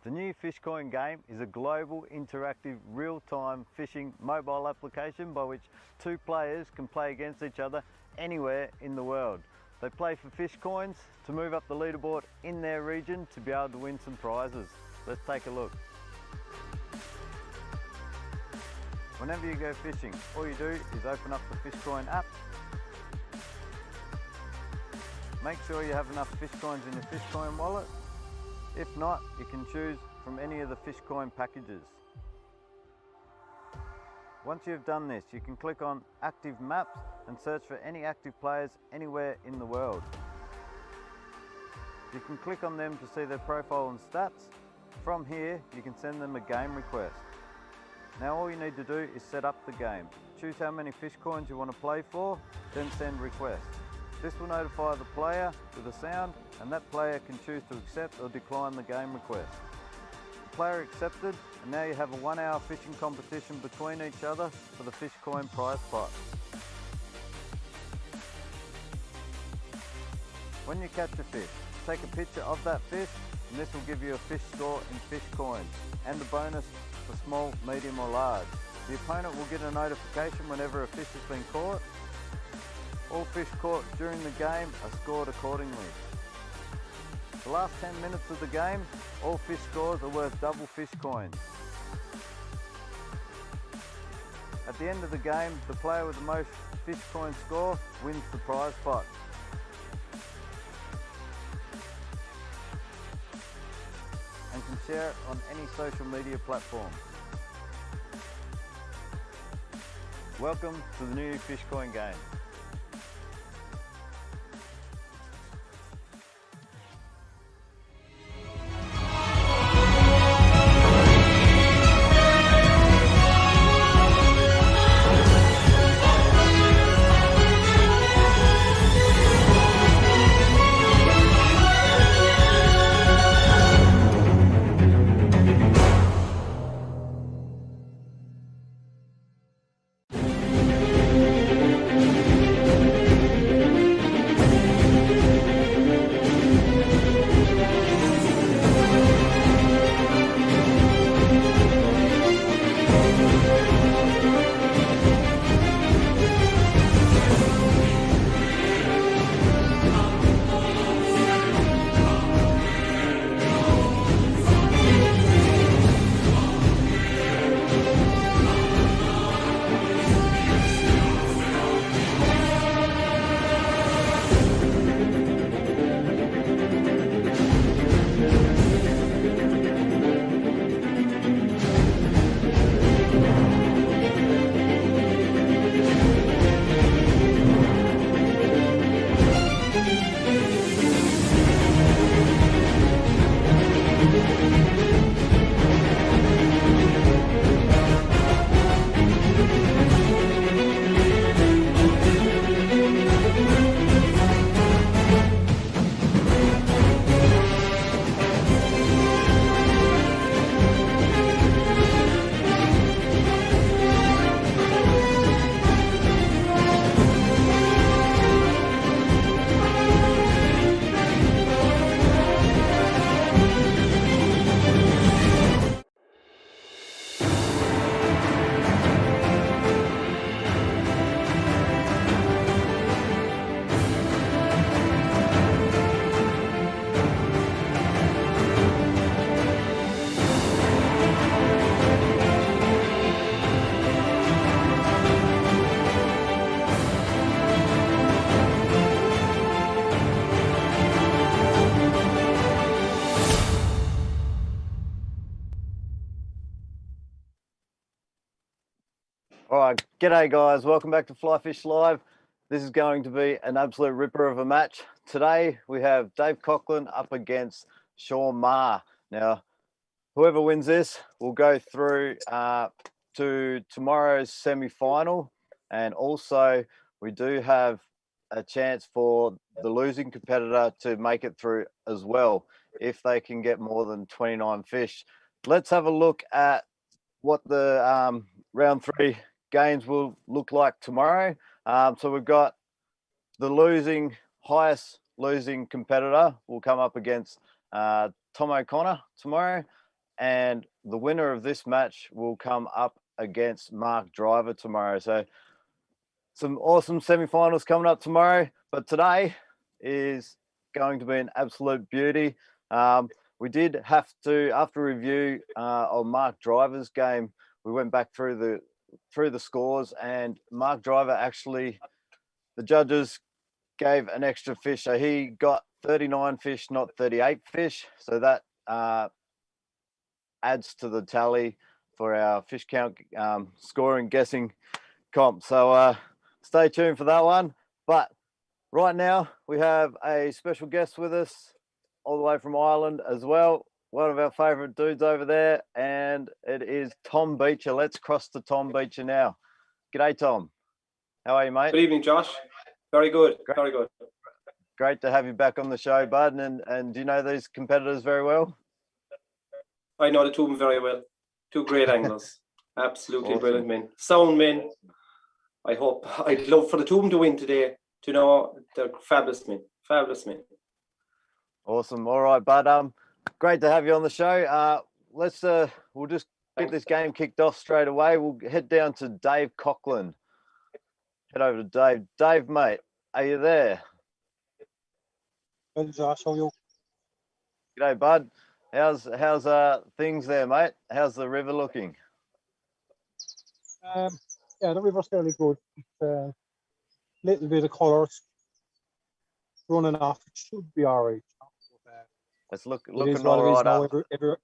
The new Fishcoin game is a global, interactive, real-time fishing mobile application by which two players can play against each other anywhere in the world. They play for fish coins to move up the leaderboard in their region to be able to win some prizes. Let's take a look. Whenever you go fishing, all you do is open up the Fishcoin app. Make sure you have enough fish coins in your Fishcoin wallet. If not, you can choose from any of the Fishcoin packages. Once you've done this, you can click on Active Maps and search for any active players anywhere in the world. You can click on them to see their profile and stats. From here, you can send them a game request. Now all you need to do is set up the game. Choose how many fish coins you want to play for, then send request. This will notify the player with a sound, and that player can choose to accept or decline the game request. The player accepted, and now you have a 1 hour fishing competition between each other for the Fishcoin prize pot. When you catch a fish, take a picture of that fish, and this will give you a fish score in fish coins and a bonus for small, medium or large. The opponent will get a notification whenever a fish has been caught. All fish caught during the game are scored accordingly. The last 10 minutes of the game, all fish scores are worth double fish coins. At the end of the game, the player with the most fish coin score wins the prize pot. And can share it on any social media platform. Welcome to the new Fishcoin game. Alright, g'day guys, welcome back to Fly Fish Live. This is going to be an absolute ripper of a match. Today we have Dave COUGHLAN up against MAHER. Now, whoever wins this will go through to tomorrow's semi-final, and also we do have a chance for the losing competitor to make it through as well if they can get more than 29 fish. Let's have a look at what the round 3 games will look like tomorrow. So we've got the highest losing competitor will come up against Tom O'Connor tomorrow. and the winner of this match will come up against Mark Driver tomorrow. So some awesome semi-finals coming up tomorrow, but today is going to be an absolute beauty. We did have to, after review of Mark Driver's game, we went back through the scores, and Mark Driver actually, the judges gave an extra fish, so he got 39 fish, not 38 fish. So that adds to the tally for our fish count scoring guessing comp. So stay tuned for that one. But right now we have a special guest with us all the way from Ireland as well. One of our favourite dudes over there, and it is Tom Beecher. Let's cross to Tom Beecher now. G'day, Tom. How are you, mate? Good evening, Josh. Very good. Very good. Great to have you back on the show, bud. And do you know these competitors very well? I know the two of them very well. Two great anglers. Absolutely Awesome. Brilliant men. Sound men. I'd love for the two of them to win today. To know they're fabulous men. Fabulous men. Awesome. All right, bud. Great to have you on the show. We'll just get this game kicked off straight away. We'll head down to Dave COUGHLAN. Head over to Dave. Dave, mate, are you there? Well, Josh, how are you? G'day, bud. How's things there, mate? How's the river looking? Yeah, the river's fairly good. It's little bit of colours running off. It should be all right. It's looking all all right up. now.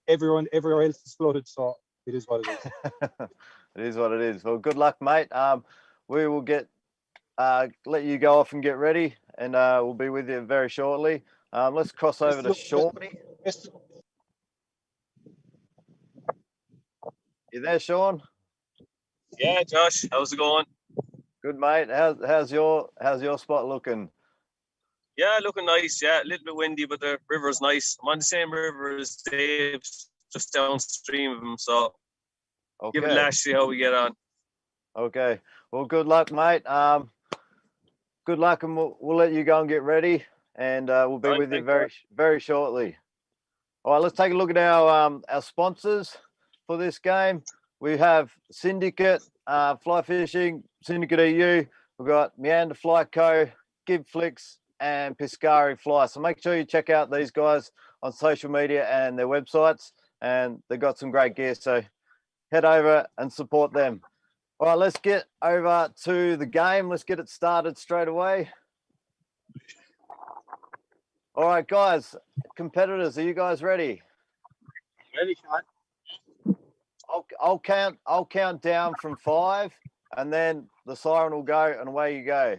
Everywhere else is flooded, so it is what it is. It is what it is. Well, good luck, mate. We will let you go off and get ready, and we'll be with you very shortly. Let's cross over to Shawnee. You there, Sean? Yeah, Josh, how's it going? Good, mate. How's your spot looking? Yeah, looking nice. Yeah, a little bit windy, but the river's nice. I'm on the same river as Dave's, just downstream of him. So give it a lash, see how we get on. Okay. Well, good luck, mate. Good luck, and we'll let you go and get ready, and we'll be with you very shortly. All right, let's take a look at our sponsors for this game. We have Syndicate Fly Fishing, Syndicate EU. We've got Meander Fly Co, Gib Flicks, and Piscari Fly. So make sure you check out these guys on social media and their websites, and they've got some great gear. So head over and support them. All right, let's get over to the game. Let's get it started straight away. All right, guys, competitors, are you guys ready? Ready, Sean? I'll count down from 5, and then the siren will go, and away you go.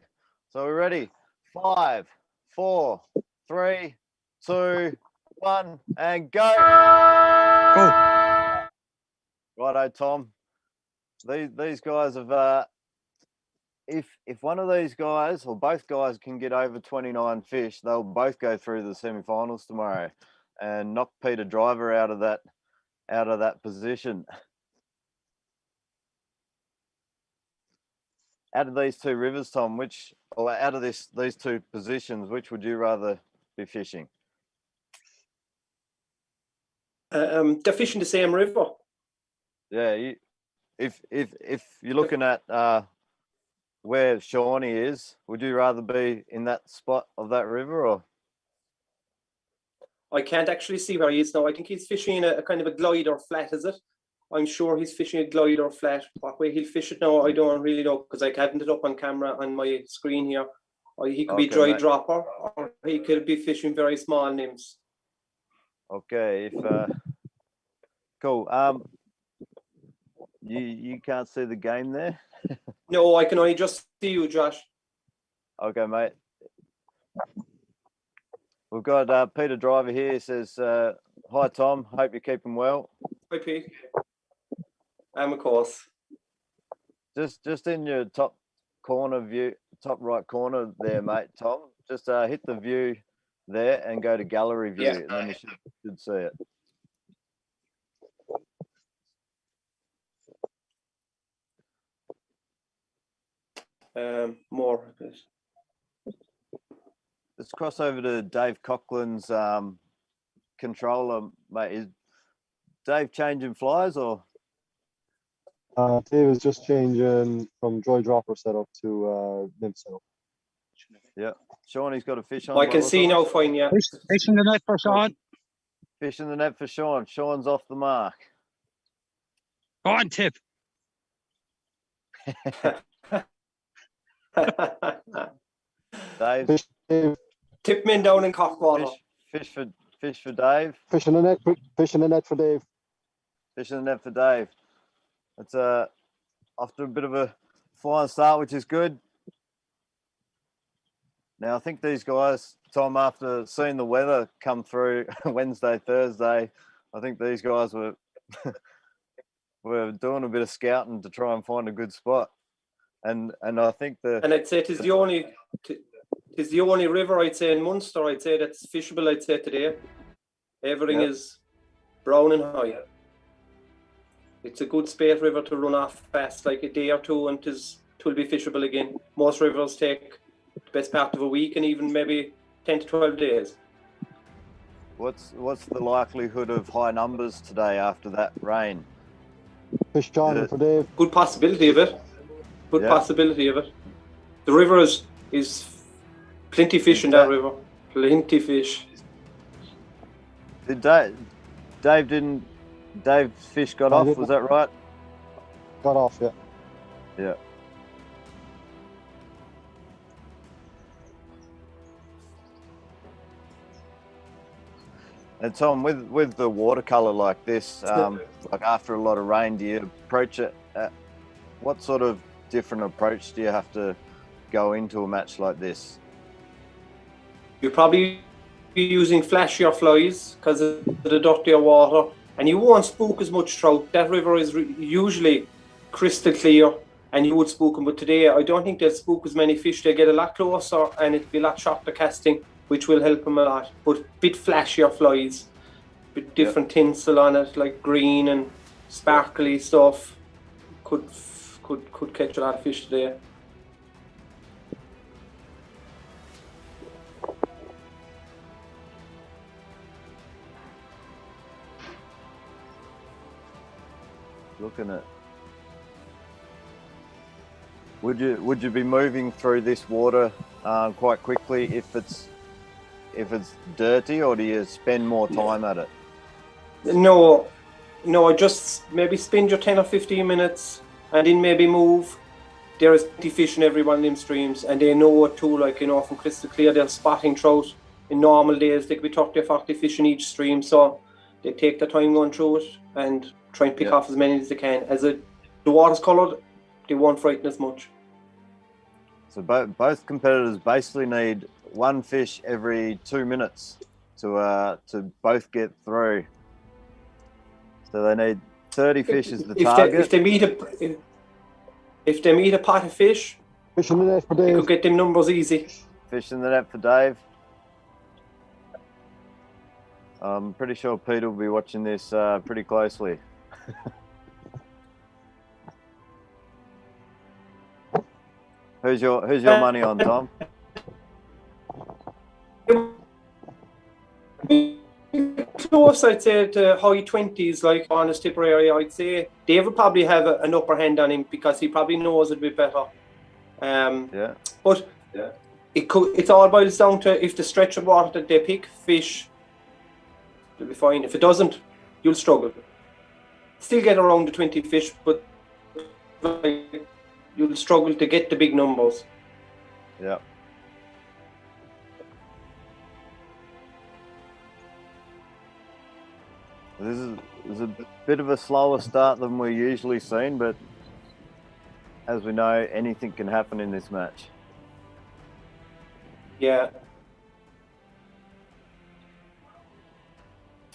So we're ready. 5, 4, 3, 2, 1, and go. Go. Righto, Tom. These guys have if one of these guys or both guys can get over 29 fish, they'll both go through the semi-finals tomorrow and knock Peter Driver out of that position. Out of these two rivers, Tom, out of these two positions, which would you rather be fishing? They're fishing the same river. Yeah, if you're looking at where Shawnee is, would you rather be in that spot of that river, or? I can't actually see where he is now. I think he's fishing a kind of a glide or flat, is it? I'm sure he's fishing a glide or flat. What way he'll fish it now, I don't really know, because I haven't it up on camera on my screen here. Or he could be dry dropper, or he could be fishing very small nymphs. Okay, cool. You can't see the game there? No, I can only just see you, Josh. Okay, mate. We've got Peter Driver here. He says, hi, Tom. Hope you're keeping well. Hi, Pete. Of course. Just in your top right corner there, mate, Tom. Just hit the view there and go to gallery view, and then you should see it. More. Let's cross over to Dave COUGHLAN's controller, mate. Dave changing flies or? Dave is just changing from dry dropper setup to nymph setup. Yeah. Sean, he's got a fish on. I can see now fine, yeah. Fish in the net for Sean. Fish in the net for Sean. Sean's off the mark. Go on, Tip. Dave. Fish, Dave. Tip men down in Cockwater. Fish for Dave. Fish in the net. Fish in the net for Dave. Fish in the net for Dave. It's after a bit of a flying start, which is good. Now I think these guys, Tom, after seeing the weather come through Wednesday, Thursday, I think these guys were were doing a bit of scouting to try and find a good spot. And I think and I'd say it is the only river, I'd say, in Munster, I'd say, that's fishable, I'd say, today. Everything is brown and high. It's a good spate river to run off fast, like a day or two, and it will be fishable again. Most rivers take the best part of a week and even maybe 10 to 12 days. what's the likelihood of high numbers today after that rain? Fish John for Dave. Good possibility of it. Good possibility of it. The river is plenty fish in that river. Plenty fish. Did Dave's fish got off, was that right? Got off, yeah. Yeah. And Tom, with the watercolor like this, like after a lot of rain, do you approach it? What sort of different approach do you have to go into a match like this? You'll probably be using flashier flies because of the dirtier water, and you won't spook as much trout. That river is usually crystal clear, and you would spook them. But today, I don't think they'll spook as many fish. They get a lot closer, and it'll be a lot sharper casting, which will help them a lot. But a bit flashier flies, with different tinsel on it, like green and sparkly stuff, could catch a lot of fish today. Looking at, would you be moving through this water quite quickly if it's dirty, or do you spend more time at it? No, I just maybe spend your 10 or 15 minutes and then maybe move. There is plenty fish in every one of them streams, and they know it too, like, from crystal clear, they're spotting trout. In normal days, there could be 30 or 40 fish in each stream, so they take their time going through it and try and pick off as many as they can. As the water's coloured, they won't frighten as much. So both competitors basically need one fish every 2 minutes to both get through. So they need 30 fish as the target. If they meet a pot of fish, Fish in the net for Dave. they could get them numbers easy. Fish in the net for Dave. I'm pretty sure Peter will be watching this pretty closely. Who's your money on, Tom? Close, I'd say, to high 20s, like on his tipper area. I'd say Dave would probably have an upper hand on him because he probably knows it a bit better. But it's all boils down to if the stretch of water that they pick fish, they'll be fine. If it doesn't, you'll struggle. Still get around the 20 fish, but you'll struggle to get the big numbers. Yeah. This is a bit of a slower start than we're usually seen, but as we know, anything can happen in this match. Yeah.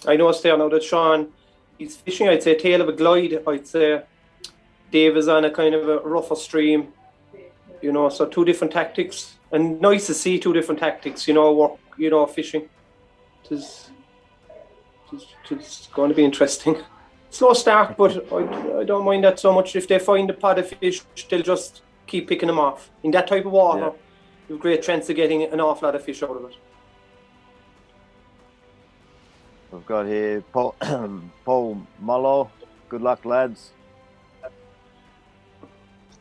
I noticed there now that Sean, he's fishing, I'd say, tail of a glide. I'd say Dave is on a kind of a rougher stream, so two different tactics. And nice to see two different tactics, work, fishing. It's going to be interesting. Slow start, but I don't mind that so much. If they find a pot of fish, they'll just keep picking them off. In that type of water, you have a great chance of getting an awful lot of fish out of it. we've got here Paul, Paul Mullo. Good luck, lads.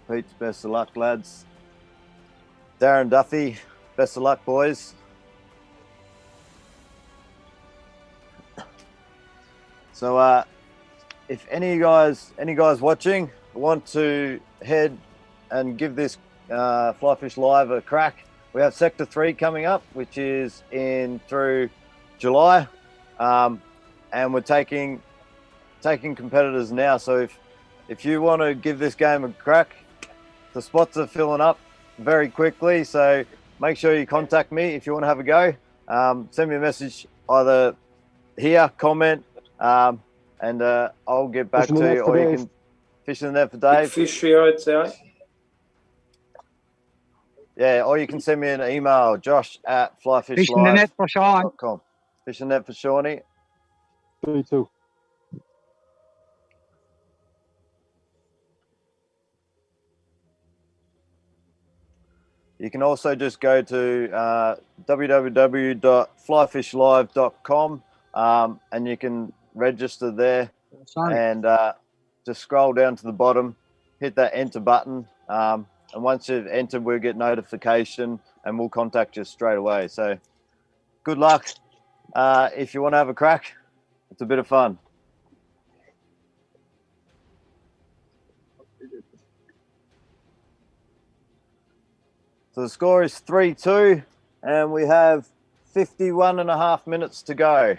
Pete, best of luck, lads. Darren Duffy, best of luck, boys. So, if any guys watching want to head and give this Fly Fish Live a crack, we have Sector 3 coming up, which is in through July, and we're taking competitors now. So if you want to give this game a crack, the spots are filling up very quickly. So make sure you contact me if you want to have a go. Send me a message either here, comment, and I'll get back to you, or you can fish in the net for Dave. Fish here, I'd say. Yeah, or you can send me an email, josh@flyfishlive.com. Fishing net for Shawnee. 3-2. You can also just go to www.flyfishlive.com and you can register there. And just scroll down to the bottom, hit that enter button. And once you've entered, we'll get notification and we'll contact you straight away. So good luck. If you want to have a crack, it's a bit of fun. So the score is 3-2 and we have 51.5 minutes to go.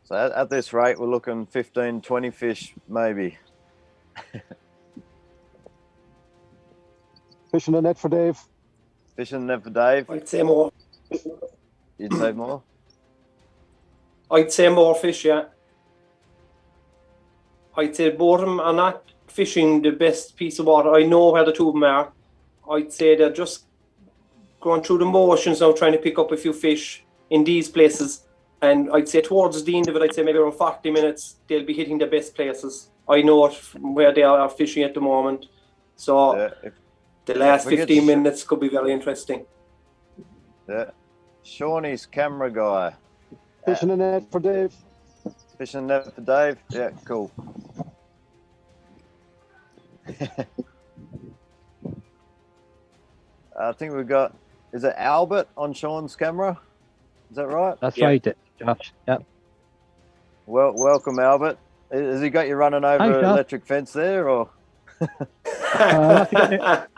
So at this rate, we're looking 15, 20 fish, maybe. Fishing the net for Dave. Fishing the net for Dave. I'd say more. You'd say more? I'd say more fish, yeah. I'd say both of them are not fishing the best piece of water. I know where the two of them are. I'd say they're just going through the motions now, trying to pick up a few fish in these places. And I'd say towards the end of it, I'd say maybe around 40 minutes, they'll be hitting the best places. I know it from where they are fishing at the moment. So yeah, the last 15 minutes could be very interesting. Yeah. Shawnee's camera guy. Fishing the net for Dave. Fishing the net for Dave? Yeah, cool. I think we've got, is it Albert on Sean's camera? Is that right? That's right, Josh. Yep. Well, welcome, Albert. Has he got you running over an electric fence there, or? I'll have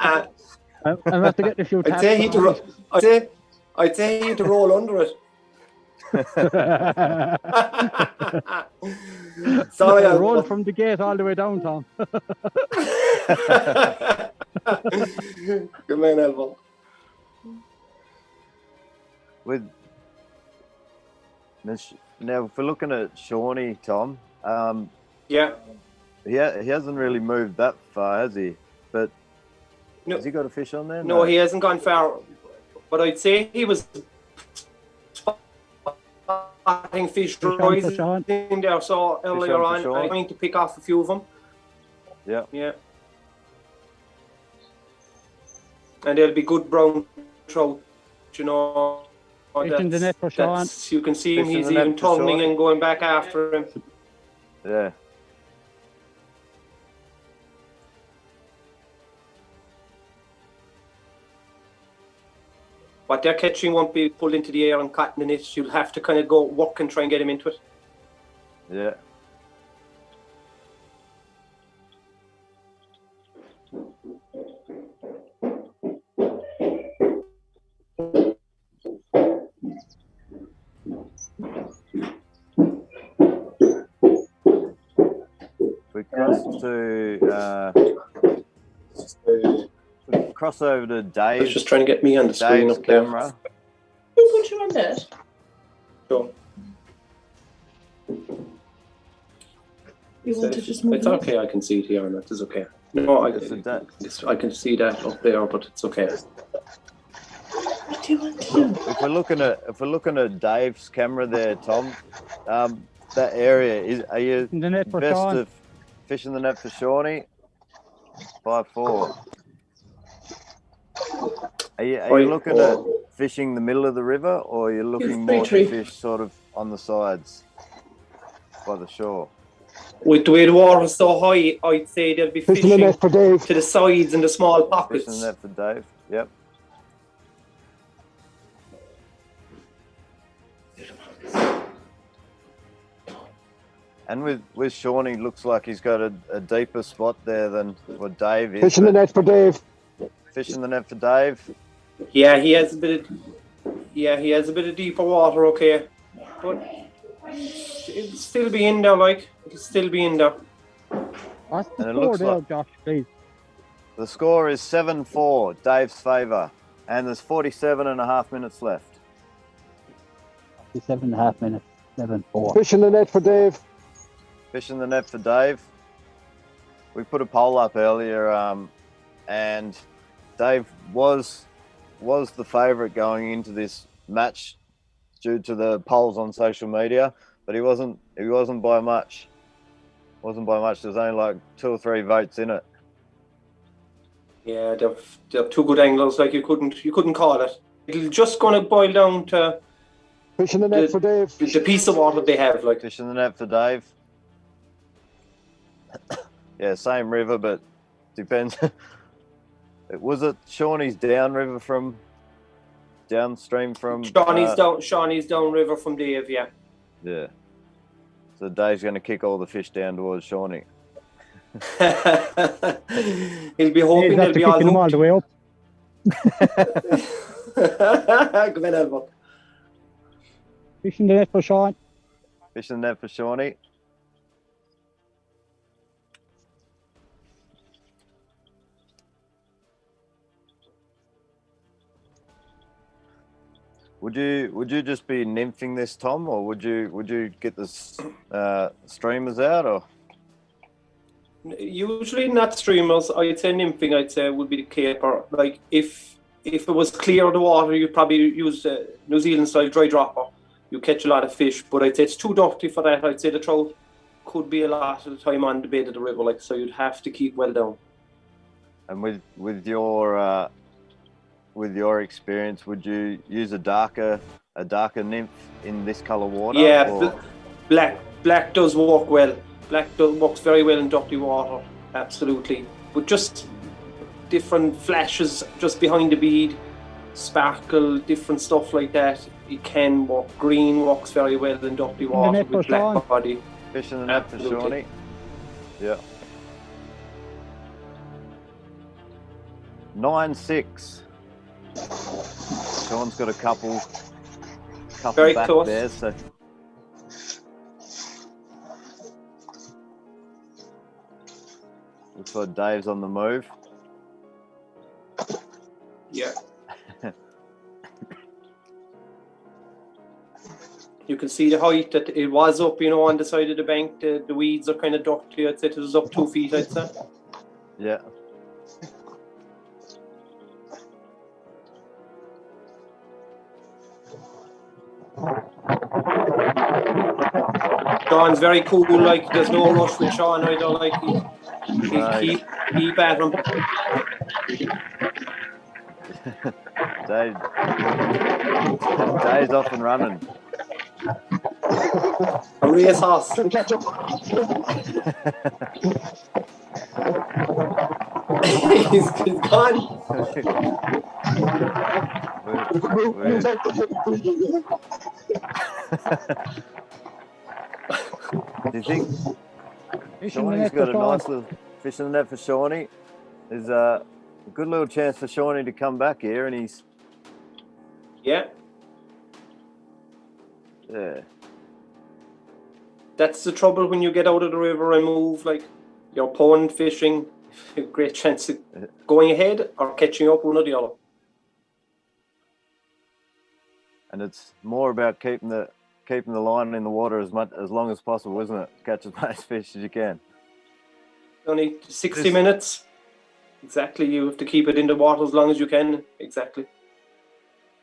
to get a few taps. I'd say he had to roll under it. Sorry, I rolled from the gate all the way down, Tom. Good man, Albert. With now, if we're looking at Shawnee, Tom, yeah, he hasn't really moved that far, has he? But no, has he got a fish on there? No, he hasn't gone far. But I'd say he was spotting fish rising there, so earlier on, I'm trying to pick off a few of them. Yeah. Yeah. And they'll be good brown trout, you know. In the net for Sean. You can see him, he's even turning and going back after him. Yeah. What they're catching won't be pulled into the air and caught in the net. You'll have to kind of go work and try and get him into it. Yeah. We cross over to Dave. I was just trying to get me on the screen up there. Camera. Who put you on that? Sure. You want to just move? It's okay. I can see it here, and that is okay. No, I can see that up there, but it's okay. What do you want to do? If we're looking at Dave's camera there, Tom, that area are you in the net for best Sean. of fishing the net for Shawnee? 5-4. Are you Right. looking at fishing the middle of the river, or are you looking more to fish sort of on the sides by the shore? With the way the water is so high, I'd say they'll be Fishing the net for Dave. to the sides and the small pockets. Fishing the net for Dave. Yep. And with Shawnee, looks like he's got a deeper spot there than what Dave is. Fishing the net for Dave. Fishing the net for Dave. Yeah, he has a bit of deeper water, okay. But it'll still be in there, like. It'll still be in there. What's the And it score looks there, like- Josh, please? The score is 7-4, Dave's favour. And there's 47.5 minutes left. 7.5 minutes, 7-4. Fishing the net for Dave. Fishing the net for Dave. We put a poll up earlier, and Dave was the favourite going into this match due to the polls on social media, but he wasn't by much. Wasn't by much. There's only like 2 or 3 votes in it. Yeah, they're two good anglers. Like you couldn't call it. It'll just gonna boil down to Fishing the net for Dave. the piece of water they have. Like Fishing the net for Dave. Yeah, same river, but depends. Was it Shawnee's downriver from downstream from Shawnee's downriver from Dave. Yeah. Yeah. So Dave's going to kick all the fish down towards Shawnee. He'll be hoping they'll be all them all the way up. Come on, Albert. Fishing the net for Sean. Fishing the net for Shawnee. Would you just be nymphing this, Tom, or would you get the streamers out, or? Usually not streamers. I'd say nymphing. I'd say would be the caper. Like if it was clear the water, you'd probably use New Zealand style dry dropper. You catch a lot of fish, but I'd say it's too dirty for that. I'd say the trout could be a lot of the time on the bed of the river, like, so you'd have to keep well down. And with your experience, would you use a darker nymph in this colour water? Yeah, or? black does work well. Works very well in dirty water, absolutely. But just different flashes just behind the bead, sparkle, different stuff like that. It can work. Green works very well in dirty water with black body. Fishing the net for Shawnee. Yeah. 9-6. Sean's got a couple very back close there, so. Looks like Dave's on the move. Yeah. You can see the height that it was up, on the side of the bank. The weeds are kind of dirty. I'd say it was up 2 feet, I'd say. Yeah. Sean's very cool, like there's no rush with Sean either, like he keep at him. Dave's off and running. A race horse. He's gone. Do you think Shawnee's got a nice little fish in the net for Shawnee? There's a good little chance for Shawnee to come back here, and he's yeah. That's the trouble when you get out of the river and move. Like you're pond fishing, a great chance of going ahead or catching up one or the other. And it's more about keeping the line in the water as long as possible, isn't it? Catch as much fish as you can. Only 60 minutes. Exactly. You have to keep it in the water as long as you can. Exactly.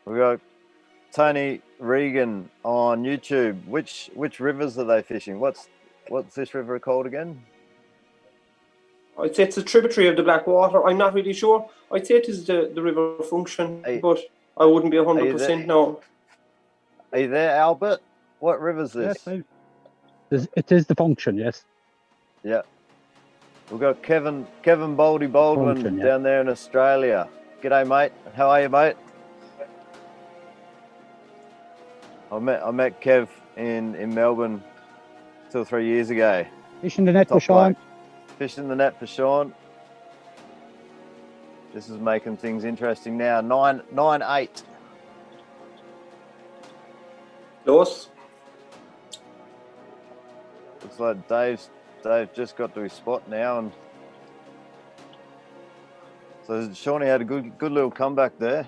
We got Tony Regan on YouTube. Which rivers are they fishing? What's this river called again? I'd say it's a tributary of the Blackwater. I'm not really sure. I'd say it is the river function, but I wouldn't be 100% no. Are you there, Albert? What river's this? Yes, it is the function, yes. Yeah. We've got Kevin Baldy Baldwin Function, yeah. down there in Australia. G'day, mate. How are you, mate? I met Kev in Melbourne 2 or 3 years ago. Fishing the net for Top Sean. bloke. Fishing the net for Sean. This is making things interesting now. 9-8. Close. Looks like Dave just got to his spot now, and so Shawnee had a good little comeback there.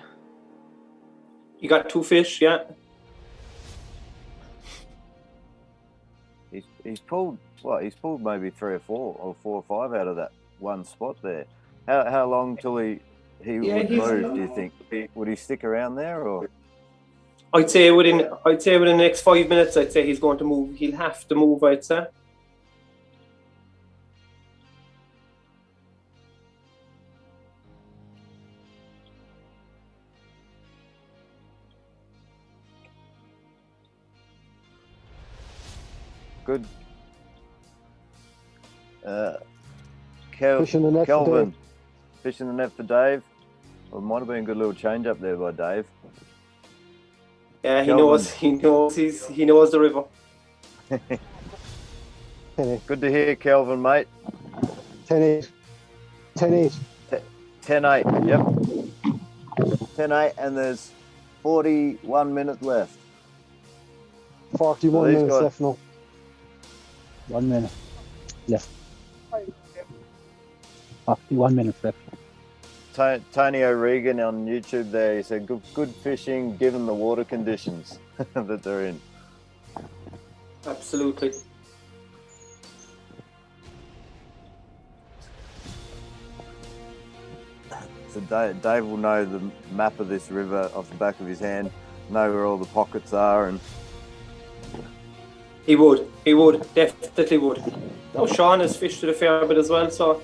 You got 2 fish, yeah. He's pulled what? He's pulled maybe 3 or 4 or 4 or 5 out of that one spot there. How long till he would move? Do you think? Would he stick around there, or? I'd say within the next 5 minutes, I'd say he's going to move. He'll have to move, I'd say. Good. Fishing the net for Kelvin, Dave. fishing the net for Dave. Well, it might have been a good little change up there by Dave. Yeah, he Kelvin. knows the river. Good to hear, Kelvin, mate. 10-8. 10-8. 10-8, yep. 10-8, and there's 41 minutes left. 41 these minutes guys- left now. 1 minute left. 41 minutes left. Tony O'Regan on YouTube there, he said, good fishing given the water conditions that they're in. Absolutely. So Dave will know the map of this river off the back of his hand, know where all the pockets are, and He would, definitely would. Oh, Sean has fished it a fair bit as well, so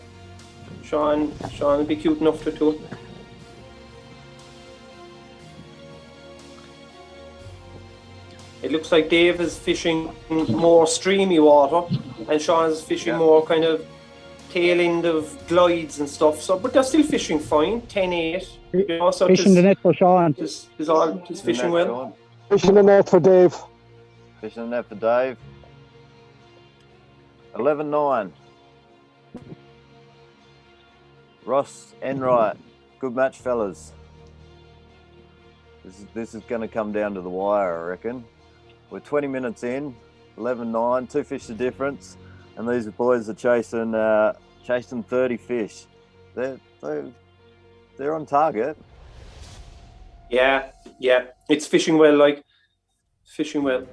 Sean would be cute enough to do it. It looks like Dave is fishing more streamy water, and Sean is fishing more kind of tail end of glides and stuff. So, but they're still fishing fine, 10-8. You know, so Fishing the net for Sean. Just fishing well. Fishing the net for Dave. fishing the net for Dave. 11-9. Ross Enright, good match, fellas. This is going to come down to the wire, I reckon. We're 20 minutes in, 11-9, 2 fish the difference, and these boys are chasing 30 fish. They're on target. Yeah, it's fishing well, fishing well.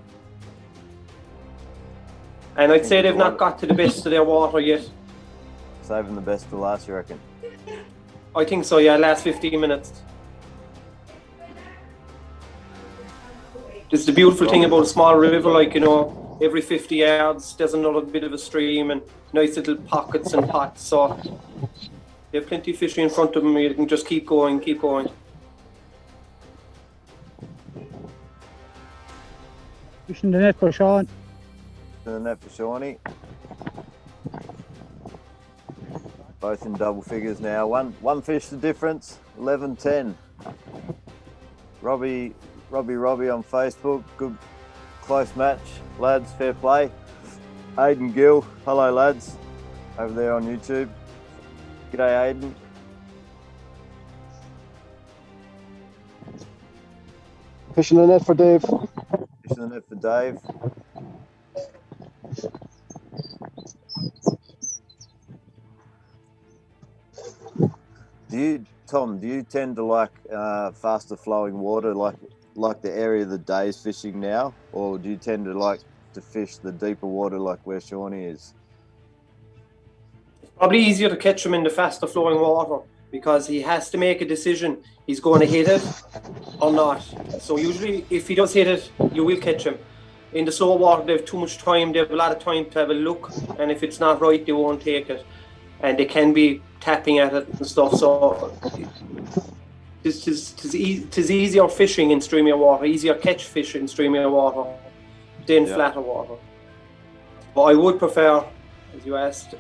And I'd say they've not got to the best of their water yet. Saving the best for last, you reckon? I think so, yeah, last 15 minutes. It's the beautiful thing about a small river, every 50 yards there's another bit of a stream and nice little pockets and pots, so they have plenty of fish in front of them. You can just keep going. Fishing the net for Sean. Fishing the net for Shawnee. Both in double figures now. One fish the difference, 11-10. Robbie on Facebook, good close match. Lads, fair play. Aidan Gill, hello lads, over there on YouTube. G'day Aidan. Fishing the net for Dave. Fishing the net for Dave. Tom, do you tend to like faster flowing water like the area that Dave's fishing now, or do you tend to like to fish the deeper water like where Shawnee is? Probably easier to catch him in the faster flowing water because he has to make a decision. He's going to hit it or not. So usually if he does hit it, you will catch him. In the slow water, they have too much time. They have a lot of time to have a look, and if it's not right, they won't take it. and they can be tapping at it and stuff. So it's easier fishing in streamier water, easier catch fish in streamier water than flatter water. But I would prefer, as you asked,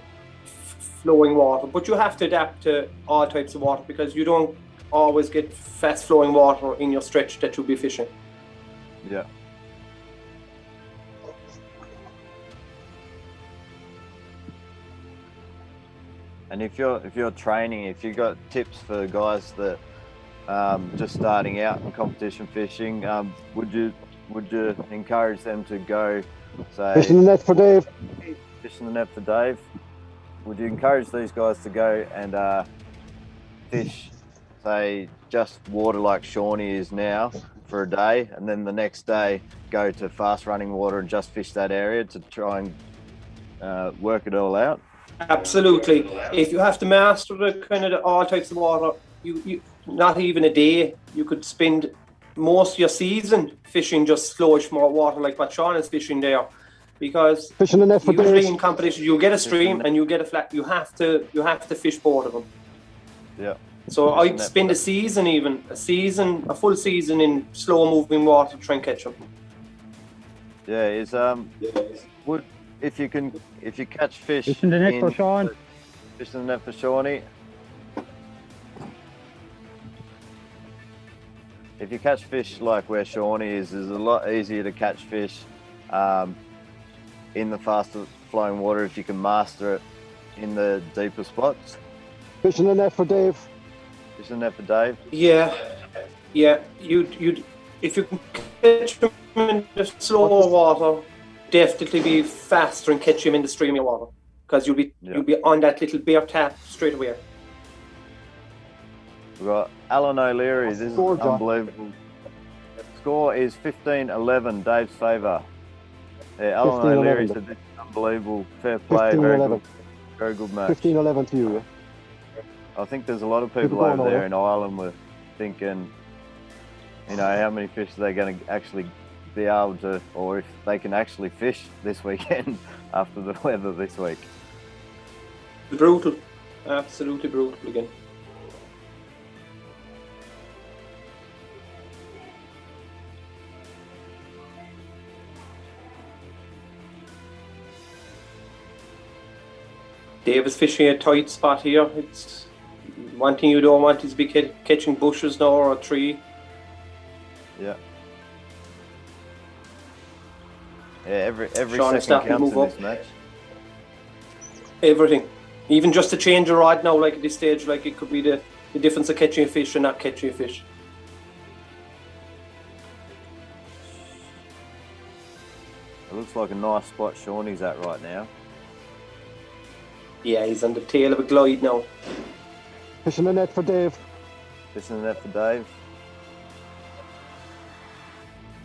flowing water. But you have to adapt to all types of water because you don't always get fast flowing water in your stretch that you'll be fishing. Yeah. And if you're training, if you got tips for guys that just starting out in competition fishing, would you encourage them to go, say, Fishing the net for Dave? Fishing the net for Dave. Would you encourage these guys to go and fish, say, just water like Shawnee is now for a day, and then the next day go to fast running water and just fish that area to try and work it all out? Absolutely. If you have to master the kind of all types of water, you not even a day, you could spend most of your season fishing just slowish more water like what Sean is fishing there. Because fishing the net for usually days. in competition you get a stream and you get a flat. You have to fish both of them. Yeah. So I'd spend a full season in slow moving water to try and catch them. Yeah, would if you catch fish Fishing the net for Sean. Fishing the net for Shawnee. If you catch fish like where Shawnee is a lot easier to catch fish in the faster flowing water if you can master it in the deeper spots. Fishing the net for Dave. Fishing the net for Dave. Yeah. You'd if you can catch them in the slower water, definitely be faster and catch him in the streamy water because you'll be on that little bear tap straight away. We've got Alan O'Leary. This is unbelievable. Score is 15-11, Dave's favour. Yeah, Alan O'Leary said this is unbelievable. Fair play, very good match. 15-11 to you, yeah? I think there's a lot of people over there in Ireland were thinking, how many fish are they going to actually be able to, or if they can actually fish this weekend after the weather this week. Brutal. Absolutely brutal again. Dave is fishing a tight spot here. It's one thing you don't want is to be catching bushes now or a tree. Yeah. Yeah, every Sean second counts in this match. Everything. Even just to change a rod now, like at this stage, like it could be the difference of catching a fish and not catching a fish. It looks like a nice spot Shawnee's at right now. Yeah, he's on the tail of a glide now. Fishing the net for Dave. Fishing the net for Dave.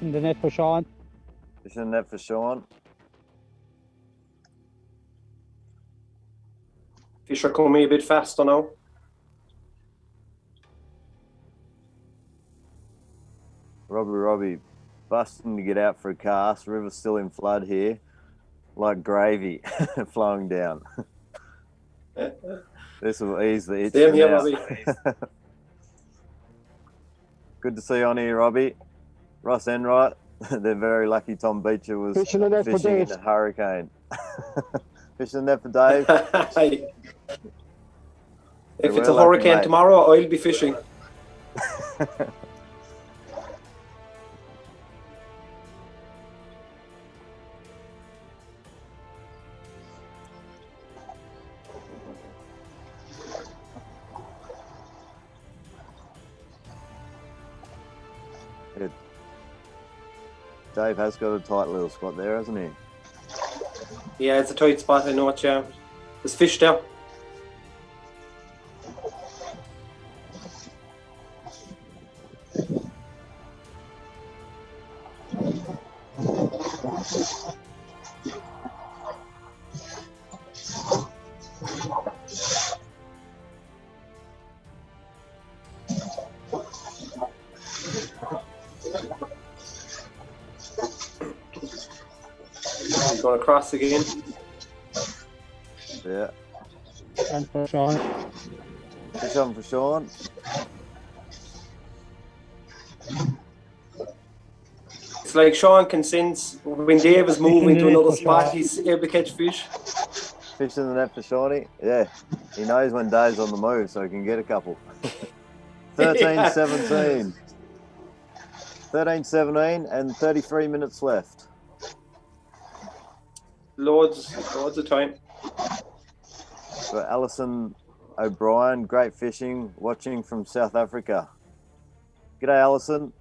In the net for Sean. Fishing the net for Sean. Fish are coming a bit faster now. Robbie, busting to get out for a cast. River's still in flood here, like gravy, flowing down. This will ease the itch. Same here, Robbie. Good to see you on here, Robbie. Ross Enright. They're very lucky Tom Beecher was fishing in a hurricane. Fishing the net for Dave. If it's a hurricane tomorrow, I'll be fishing. Dave has got a tight little spot there, hasn't he? Yeah, it's a tight spot, I know it, yeah. There's fish there. He's going across again. Yeah. And for Sean. Fish on for Sean. It's like Sean can sense when Dave is moving to another for spot, Sean. he's able to catch fish. Fish in the net for Shawnee. Yeah, he knows when Dave's on the move, so he can get a couple. 13-17. 13-17 and 33 minutes left. Loads of time. For Alison O'Brien, great fishing, watching from South Africa. G'day, Alison.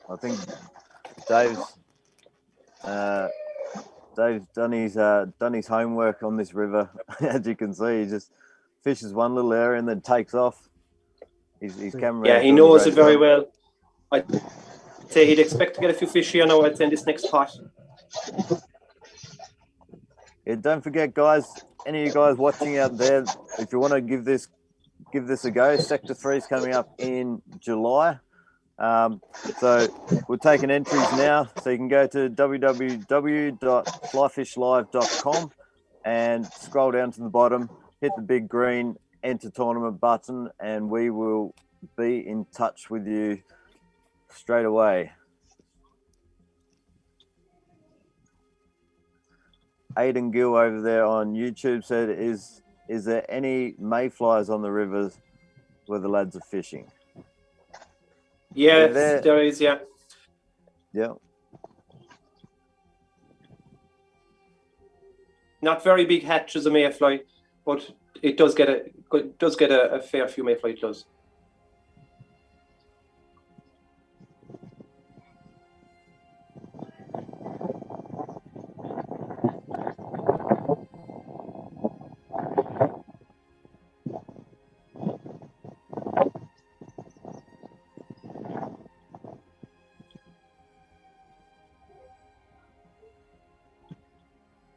I think Dave's done his homework on this river. As you can see, he just fishes one little area and then takes off. His camera. Yeah, he knows it very well. I'd say he'd expect to get a few fish here now, I'd say, in this next pot. Yeah, don't forget, guys, any of you guys watching out there, if you want to give this a go, Sector 3 is coming up in July. So we're taking entries now. So you can go to www.flyfishlive.com and scroll down to the bottom, hit the big green enter tournament button, and we will be in touch with you straight away. Aidan Gill over there on YouTube said, is there any mayflies on the rivers where the lads are fishing? Yes, there is, yeah. Yeah. Not very big hatches of mayfly, but it does get a fair few mayfly, it does.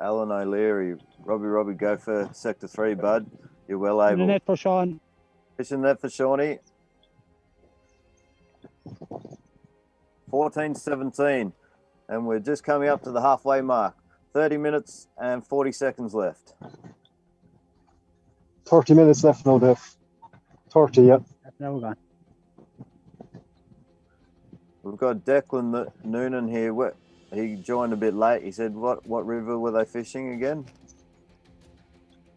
Alan O'Leary, Robbie, go for Sector 3, bud. You're well able. In the net for Sean. Fishing net for Shawnee. 14-17. And we're just coming up to the halfway mark. 30 minutes and 40 seconds left. 30 minutes left now, Dave. 30, yeah. Now we're gone. We've got Declan Noonan here. He joined a bit late. He said, what river were they fishing again?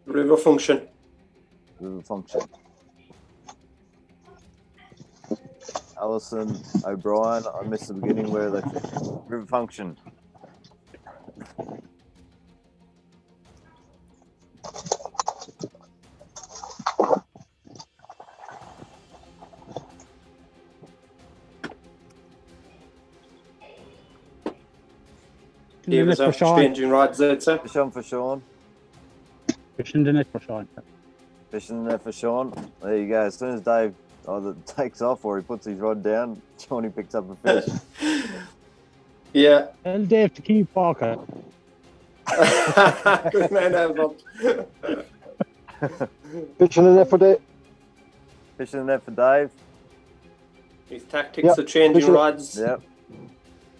River Function. River Function. Alison O'Brien, I missed the beginning. Where are they fishing? River Function. Davis are changing rods, I'd say. Fish on for Sean. Fishing the net for Sean. Fishing the net for Sean. There you go. As soon as Dave either takes off or he puts his rod down, Johnny picks up a fish. Yeah. Tell Dave to keep walking. Good man, Albert. Fishing the net for Dave. Fishing the net for Dave. His tactics of changing rods. Yep.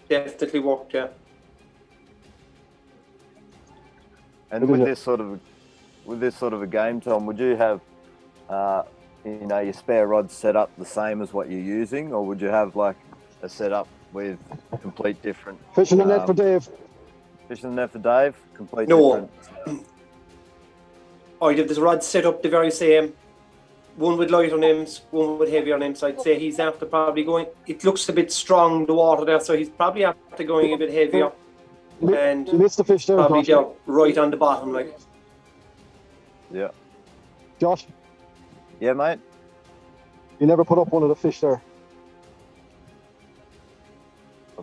Definitely worked, yeah. And with this sort of a game, Tom, would you have your spare rods set up the same as what you're using, or would you have like a setup with complete different? Fishing the net for Dave. Fishing the net for Dave. Complete No. different. I'd have this rod set up the very same. One with lighter names, one with heavier names. So I'd say he's after probably going. It looks a bit strong, the water there, so he's probably after going a bit heavier. And you missed the fish there, probably Josh. right on the bottom, like. Yeah. Josh, Yeah, mate. you never put up one of the fish there.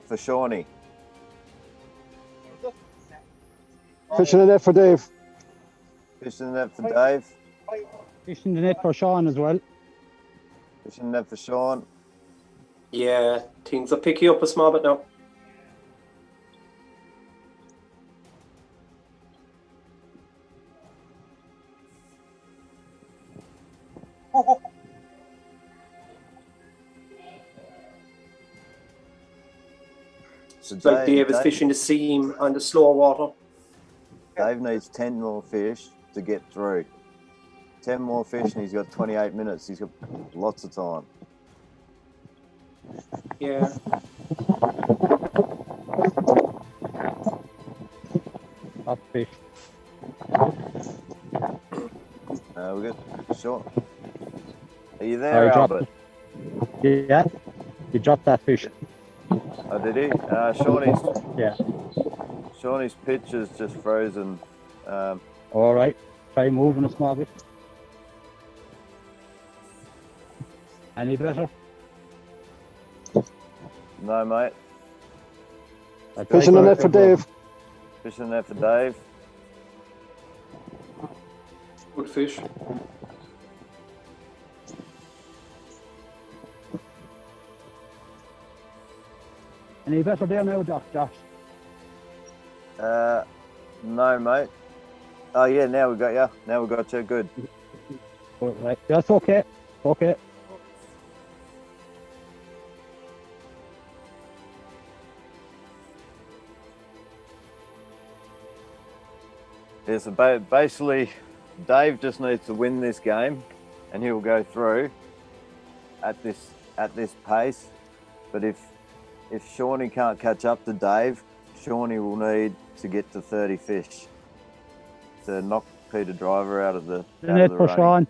For Shawnee. Fishing the net for Dave. Fishing the net for Dave. Fishing the net for Sean as well. Fishing the net for Sean. Yeah, things are picking up a small bit now. So It's like Dave is fishing the seam on the slow water. Dave needs 10 more fish to get through. 10 more fish and he's got 28 minutes. He's got lots of time. Yeah. Up fish. We're good. Sure. Are you there, Albert? Yeah. He dropped that fish. Oh, did he? Shawnee's. Yeah. Shawnee's pitch is just frozen. All right. Try moving a small bit. Any better? No, mate. Fishing the net for Dave. Fishing there for Dave. Good fish. Any better there now, Josh? No, mate. Oh, yeah, now we got you. Now we got you. Good. All right. That's okay. Okay. Yeah, so basically, Dave just needs to win this game, and he'll go through at this pace. But if Shawnee can't catch up to Dave, Shawnee will need to get to 30 fish to knock Peter Driver out of the net for running. Sean.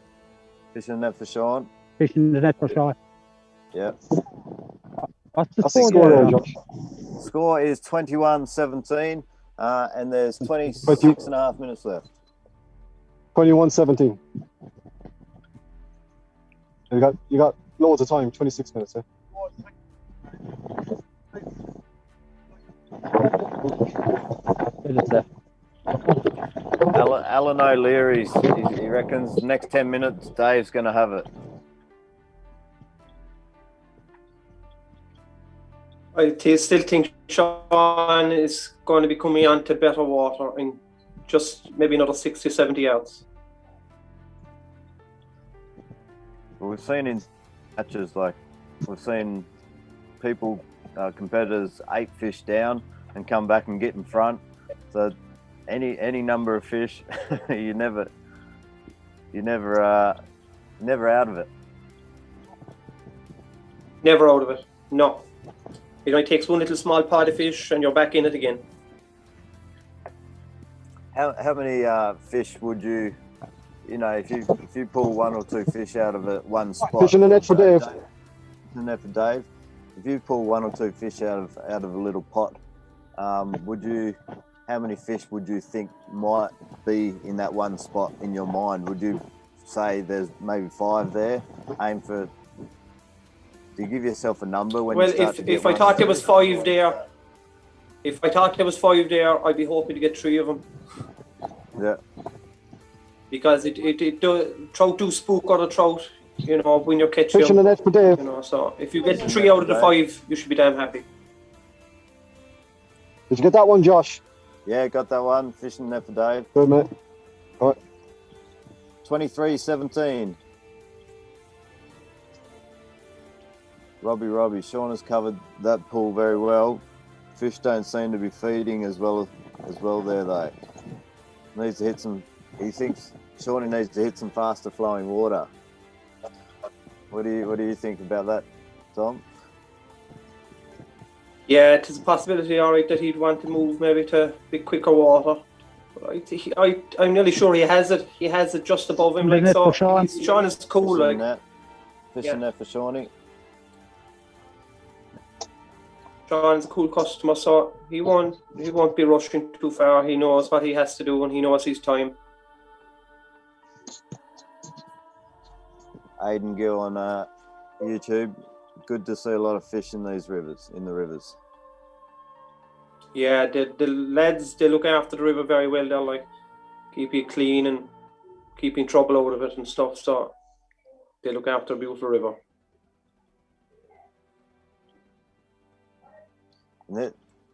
Fishing net for Sean. Fishing the net for Sean. Yeah. What's the What's the score score there, there, Josh? Score is 21-17, and there's 26 and a half minutes left. 21-17. You got loads of time, 26 minutes, eh? Minutes left. Alan O'Leary, he reckons next 10 minutes, Dave's going to have it. I still think Sean is going to be coming on to better water in just maybe another 60, 70 yards. Well, we've seen in matches, like we've seen people, competitors 8 fish down and come back and get in front. So any number of fish, you're never out of it. Never out of it. No. It only takes one little small pot of fish and you're back in it again. How many fish would you know, if you pull 1 or 2 fish out of one spot? Fishing the net for Dave. Fishing the net for Dave. If you pull 1 or 2 fish out of a little pot, how many fish would you think might be in that one spot in your mind? Would you say there's maybe 5 there? Aim for. Do you give yourself a number when you start to get if I thought there was 5 there, I'd be hoping to get 3 of them. Yeah. Because trout do spook other trout, you know, when you're catching Fishing the net for Dave. You know, so if you get 3 out of the 5, you should be damn happy. Did you get that one, Josh? Yeah, got that one. Fishing net for Dave. Good, mate. All right. 23-17. Robbie. Sean has covered that pool very well. Fish don't seem to be feeding as well there though. Needs to hit some. He thinks Shawnee needs to hit some faster flowing water. What do you think about that, Tom? Yeah, it is a possibility, all right, that he'd want to move maybe to a bit quicker water. But I'm nearly sure he has it. He has it just above him, like so. Sean is cool, like. Fishing net for Shawnee. Sean's a cool customer, so he won't be rushing too far. He knows what he has to do and he knows his time. Aidan Gill on YouTube. Good to see a lot of fish in the rivers. Yeah, the lads, they look after the river very well. They'll like keep it clean and keeping trouble out of it and stuff. So they look after a beautiful river.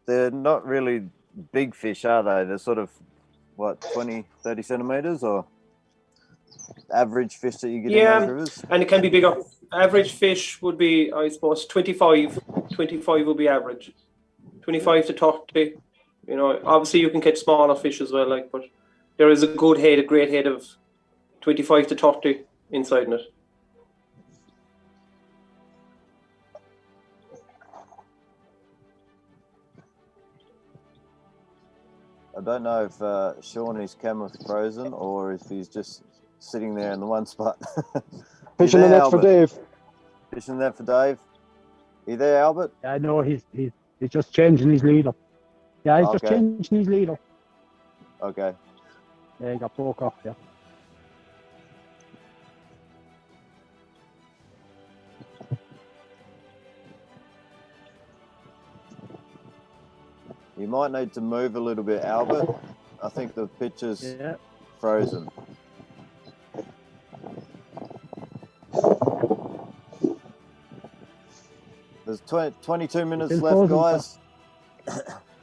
They're not really big fish, are they? They're sort of, what, 20, 30 centimetres or? average fish that you get in those rivers? And it can be bigger. Average fish would be, I suppose, 25. 25 would be average. 25 to 30. You know, obviously you can catch smaller fish as well, like, but there is a good head, a great head of 25 to 30 inside in it. I don't know if Shawnee's camera's frozen or if he's just sitting there in the one spot. Fishing the net for Dave. Fishing the net for Dave. You there, Albert? Yeah, no, he's just changing his leader. Yeah, he's just changing his leader. Okay. Yeah, he got broke off, yeah. You might need to move a little bit, Albert. I think the picture's frozen. There's 22 minutes left, guys.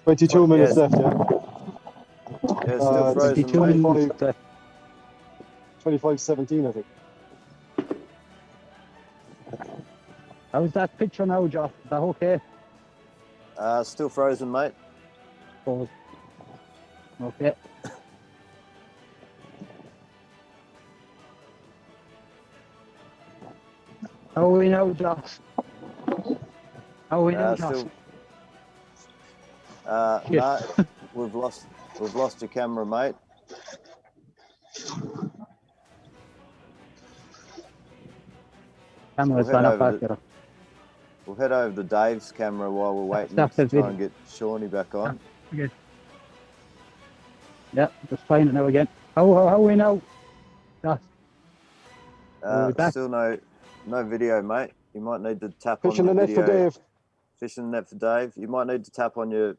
22 minutes left, yeah. Yeah, still frozen. 25-17, I think. How's that picture now, Josh? Is that okay? Still frozen, mate. Oh. Okay. How are we now, Josh? How are we now, Josh? No, we've lost your camera, mate. Camera's gone up back there. We'll head over to Dave's camera while we're waiting to try and get Shawnee back on. Okay. Yeah, just find it now again. How are we now? Josh? Still no video, mate. You might need to tap on the net video. for Dave. Fishing the net for Dave. You might need to tap on your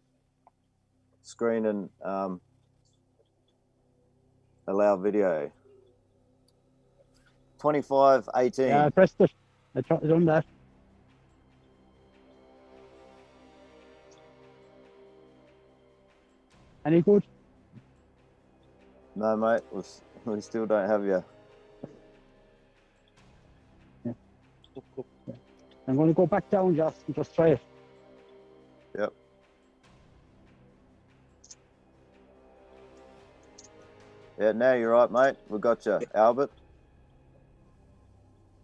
screen and allow video. 25-18. Yeah, I pressed it. I done that. Any good? No, mate. We still don't have you. Yeah. I'm going to go back down, Josh, and just try it. Yep. Yeah, now you're right, mate. We got you, Albert.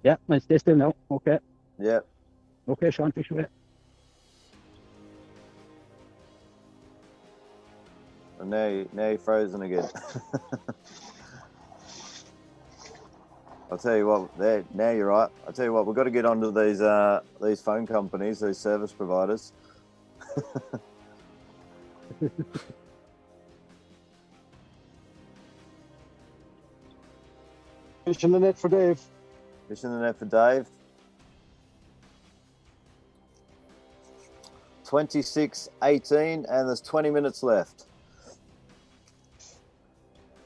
Yeah, I stay still now. Okay. Yeah. Okay, Sean, fish away. And now you're frozen again. I'll tell you what. Now you're right. I'll tell you what. We've got to get onto these phone companies, these service providers. Fishing the net for Dave. Fishing the net for Dave. 26-18, and there's 20 minutes left.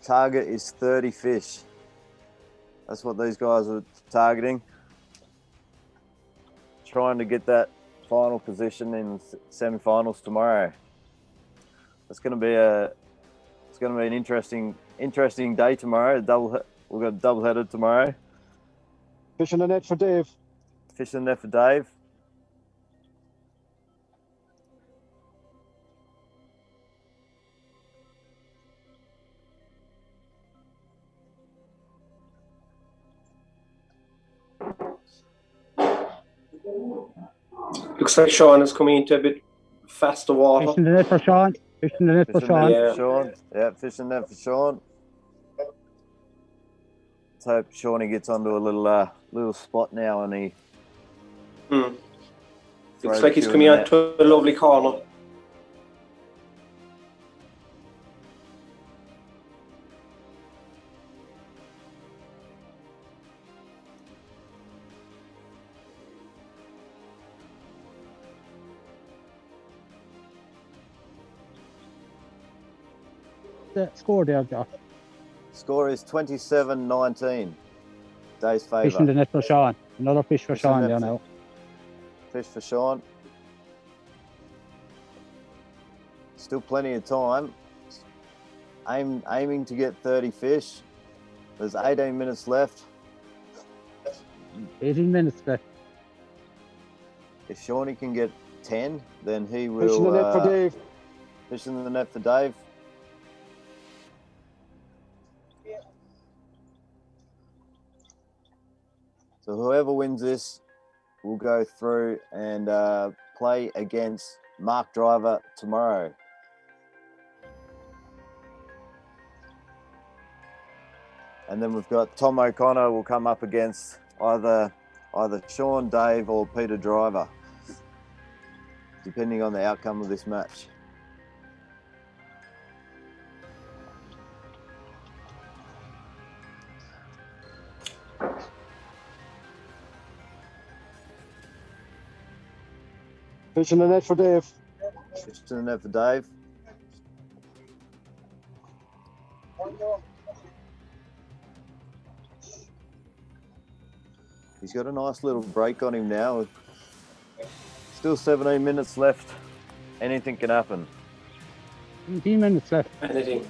Target is 30 fish. That's what these guys are targeting. Trying to get that final position in semi-finals tomorrow. It's going to be an interesting day tomorrow. We've got a double header tomorrow. Fishing the net for Dave. Fishing the net for Dave. Looks like Sean is coming into a bit faster water. Fishing the net for Sean. Fishing the net for Sean. Yeah, fishing net for Sean. Let's hope Shawnee gets onto a little spot now, and he. Looks like he's coming out to a lovely corner. The score there, Josh. Score is 27-19. Dave's favour. Fishing the net for Sean. Another fish for Sean there now. Fish for Sean. Still plenty of time. Aiming to get 30 fish. There's 18 minutes left. 18 minutes left. If Shawnee can get 10, then he Fish in the net for will Dave. fish in the net for Dave. So whoever wins this will go through and play against Mark Driver tomorrow. And then we've got Tom O'Connor will come up against either Sean, Dave, or Peter Driver, depending on the outcome of this match. Fish in the net for Dave. Fish in the net for Dave. He's got a nice little break on him now. Still 17 minutes left. Anything can happen. 17 minutes left. Anything.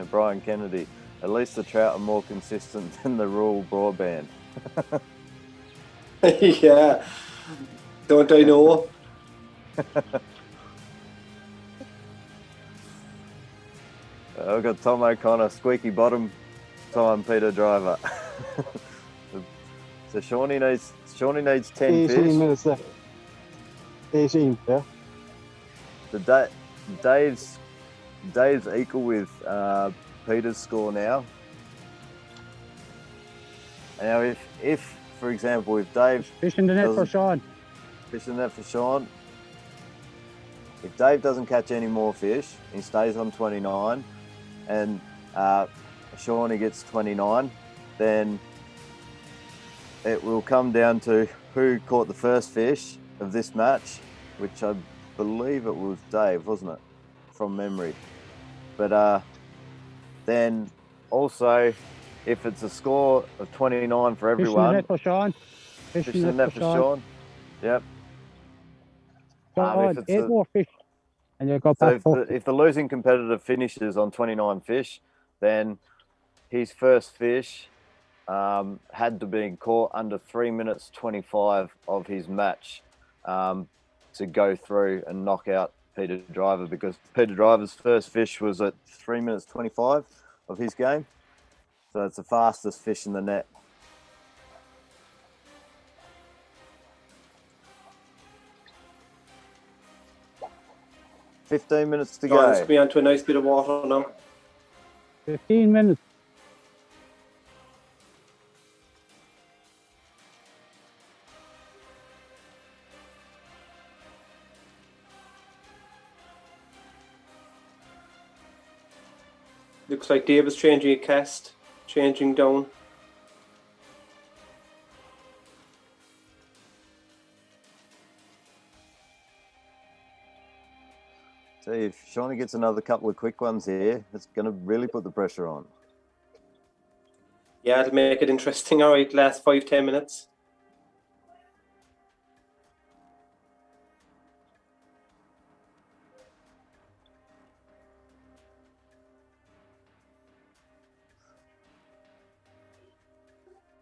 Brian Kennedy. At least the trout are more consistent than the rural broadband. Yeah. Don't I know? I've got Tom O'Connor, squeaky bottom time, Peter Driver. So Shawnee needs 10 18 fish. minutes left. 18, yeah. The Dave's equal with Peter's score now. Now, if for example, if Dave Fish in the net for doesn't- Sean. fish in that for Sean, if Dave doesn't catch any more fish, he stays on 29, and Shawnee gets 29, then it will come down to who caught the first fish of this match, which I believe it was Dave, wasn't it? From memory. But then also, if it's a score of 29 for Fish in the everyone, net for Sean. fish in the net for Sean. Yep. Sean, if it's 8 a- more fish. And you go So back up. if the losing competitor finishes on 29 fish, then his first fish had to be caught under 3 minutes 25 of his match to go through and knock out Peter Driver, because Peter Driver's first fish was at 3 minutes 25 of his game. So it's the fastest fish in the net. "15 minutes to John's go." coming onto a nice bit of water now. 15 minutes. Looks like Dave is changing a cast, changing down. So if Shawnee gets another couple of quick ones here, it's going to really put the pressure on. Yeah, it'll make it interesting. All right, last 5-10 minutes.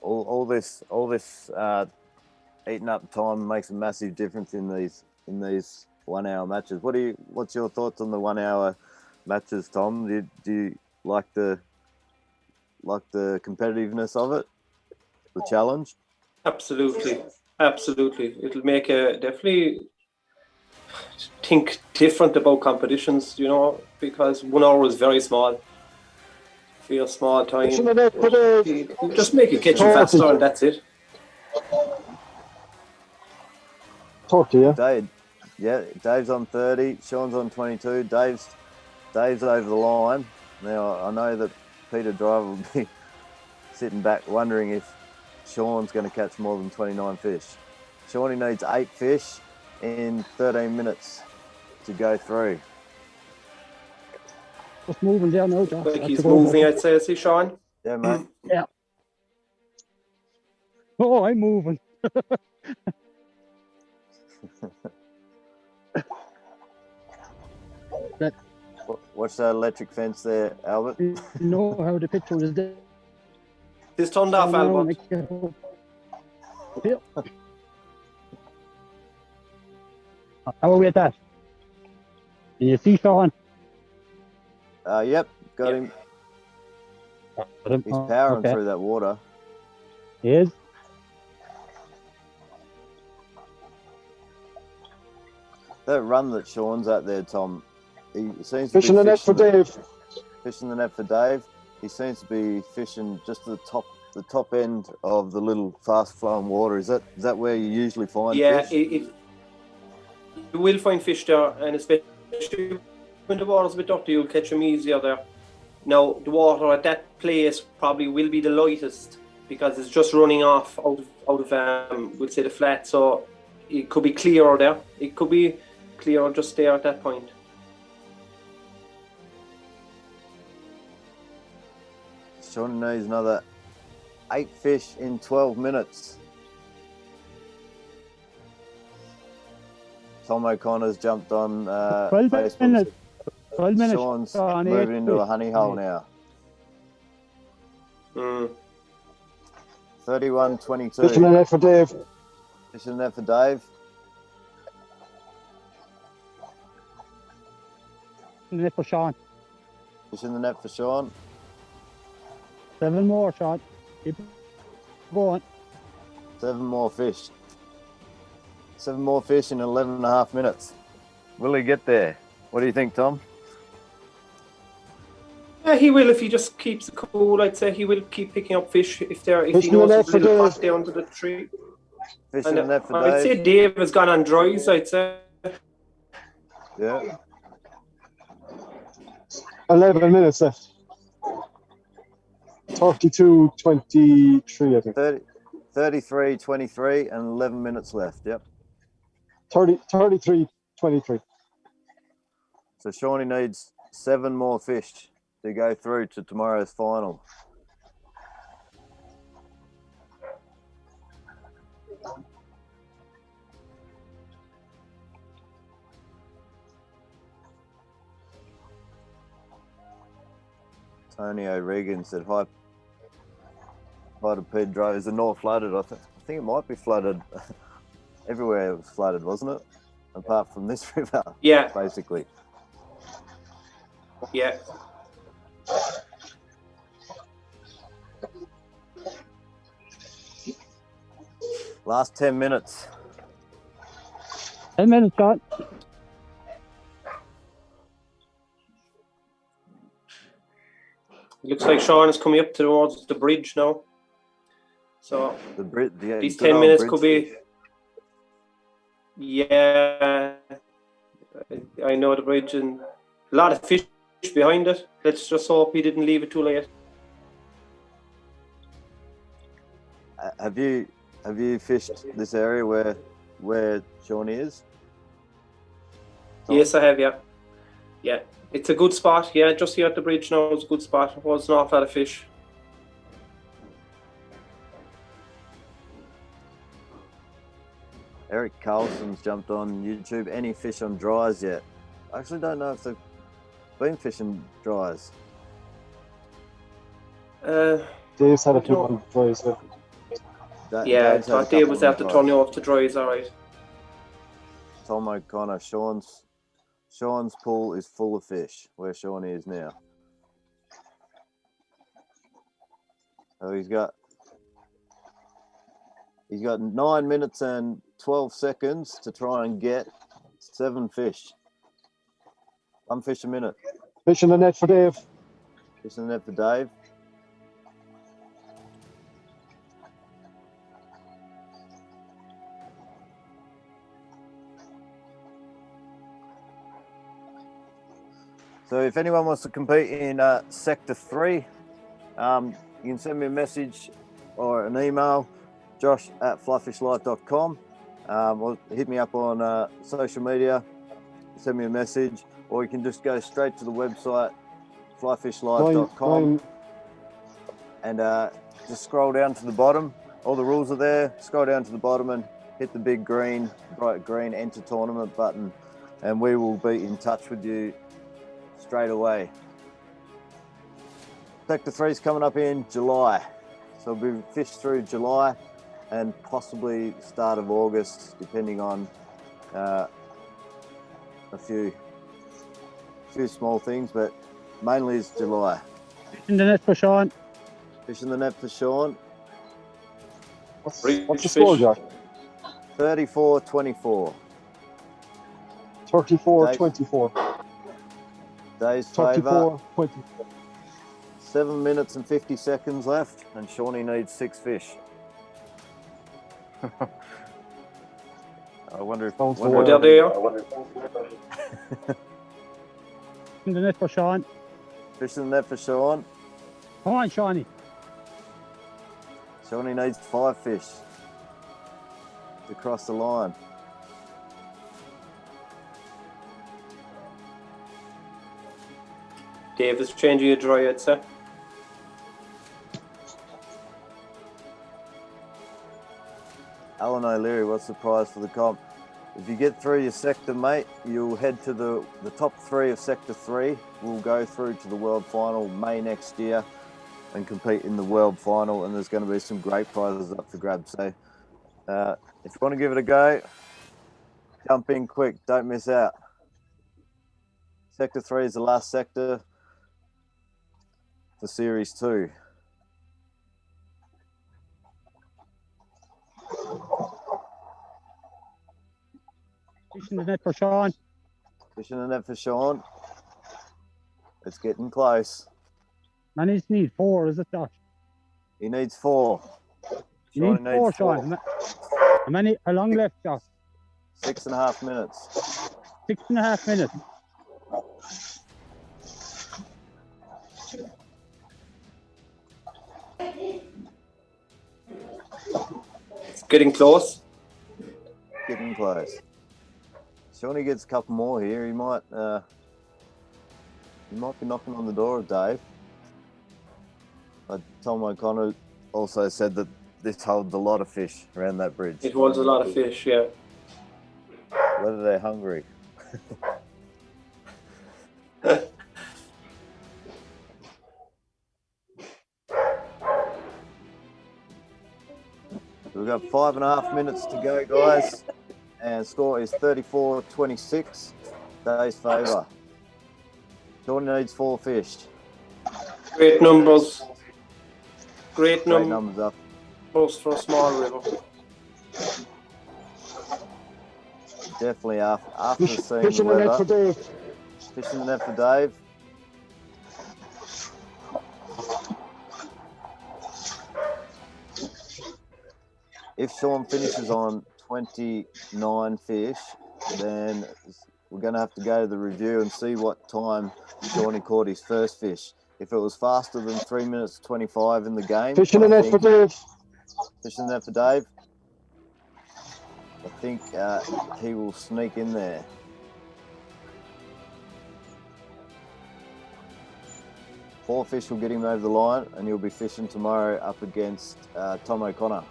All this eating up time makes a massive difference in these 1 hour matches. What's your thoughts on the 1 hour matches, Tom? Do you like the competitiveness of it, the challenge? Absolutely, absolutely. It'll make a definitely think different about competitions, you know, because 1 hour is very small. Feel small time. Fish in the net for Dave. Just make it catching faster, and that's it. 30, yeah. Dave's on 30, Sean's on 22. Dave's over the line. Now I know that Peter Driver will be sitting back wondering if Sean's going to catch more than 29 fish. Shawnee needs 8 fish in 13 minutes to go through. Just moving down now, Josh. Like he's moving, I'd say, see Sean. Yeah, mate. Yeah. Oh, I'm moving. Watch that electric fence there, Albert. You know how the picture is there. This turned off, Albert. How are we at that? Can you see Sean? Yep, got him. He's powering through that water. He is. That run that Sean's at there, Tom, he seems to Fishing be the net for Dave. Fishing the net for Dave. He seems to be fishing just the top end of the little fast flowing water. Is that where you usually find fish? Yeah, you will find fish there, and especially when the water's a bit dirty, you'll catch them easier there. Now, the water at that place probably will be the lightest because it's just running off out of we'll say the flat, so it could be clearer there. It could be clearer just there at that point. Sean needs another 8 fish in 12 minutes. Tom O'Connor's jumped on 12 Facebook. minutes. 12 minutes. Sean's moving into a honey hole now. 31-22. Fishing the net for Dave. Fishing there for Dave. Net for Sean. Fishing the net for Sean. 7 more, Sean. Keep going. 7 more fish. 7 more fish in 11.5 minutes. Will he get there? What do you think, Tom? Yeah, he will if he just keeps it cool. I'd say he will keep picking up fish if he knows there's a little pot down to the tree. Fishing the net for Dave. I'd say Dave has gone on dries, I'd say. Yeah. 11 minutes left. 32-23, I think. 33-23 and 11 minutes left. Yep. 33-23. So Shawnee needs 7 more fish to go through to tomorrow's final. Tony O'Regan said, hi to Pedro. Is the north flooded? I think it might be flooded. Everywhere it was flooded, wasn't it? Apart from this river. Yeah. Basically. Yeah. Last 10 minutes. 10 minutes, Sean. It looks like Sean is coming up towards the bridge now. So these 10 minutes could be. Yeah, I know the bridge and a lot of fish behind it. Let's just hope he didn't leave it too late. Have you fished this area where Shawnee is? Tom? Yes, I have. Yeah, it's a good spot. Yeah, just here at the bridge now is a good spot. It was an awful lot of fish. Eric Carlson's jumped on YouTube. Any fish on dries yet? I actually don't know if they've been fishing dries. Dave's had a few on dries. Yeah, I thought Dave was after turning off to dries, all right. Tom O'Connor, Sean's pool is full of fish, where Shawnee is now. So he's got 9 minutes and 12 seconds to try and get 7 fish. 1 fish a minute. Fishing the net for Dave. Fishing the net for Dave. So if anyone wants to compete in Sector 3, you can send me a message or an email, josh@flyfishlife.com, or hit me up on social media, send me a message, or you can just go straight to the website, flyfishlife.com, and just scroll down to the bottom. All the rules are there. Scroll down to the bottom and hit the big bright green enter tournament button, and we will be in touch with you straight away. Sector 3 is coming up in July. So it'll be fished through July and possibly start of August, depending on a few small things, but mainly it's July. Fishing the net for Sean. Fishing the net for Sean. What's the score, Jack? 34-24. 34-24. Dave's favour. 34-24. 7 minutes and 50 seconds left, and Shawnee needs 6 fish. I wonder if... Sounds There they are. Fishing the net for Sean. Fishing the net for Sean. Come on, Shawnee. Shawnee needs 5 fish to cross the line. Dave is changing a dry, I'd say. Alan O'Leary, what's the prize for the comp? If you get through your sector, mate, you'll head to the top 3 of Sector 3. We'll go through to the World Final May next year and compete in the World Final, and there's going to be some great prizes up for grabs. So if you want to give it a go, jump in quick, don't miss out. Sector 3 is the last sector for Series 2. Fishing the net for Sean. Fishing the net for Sean. It's getting close. Man, he need 4, is it, Josh? He needs 4. You need 4, Sean. How long left, Josh? 6.5 minutes. 6.5 minutes. It's getting close. Getting close. Shawnee gets a couple more here. He might be knocking on the door of Dave. But Tom O'Connor also said that this holds a lot of fish around that bridge. It holds a lot of fish, yeah. Whether they're hungry. We've got 5.5 minutes to go, guys. And score is 34-26. Dave's favour. Jordan needs 4 fish. Great numbers. Great Numbers up. numbers for a small river. Definitely after seeing Fishing the the net for weather. Dave. Fishing the net for Dave. If Sean finishes on 29 fish, then we're going to have to go to the review and see what time Shawnee caught his first fish. If it was faster than 3 minutes 25 in the game, Fishing the net for Dave. Fishing the net for Dave. I think he will sneak in there. Four fish will get him over the line, and he'll be fishing tomorrow up against Tom O'Connor.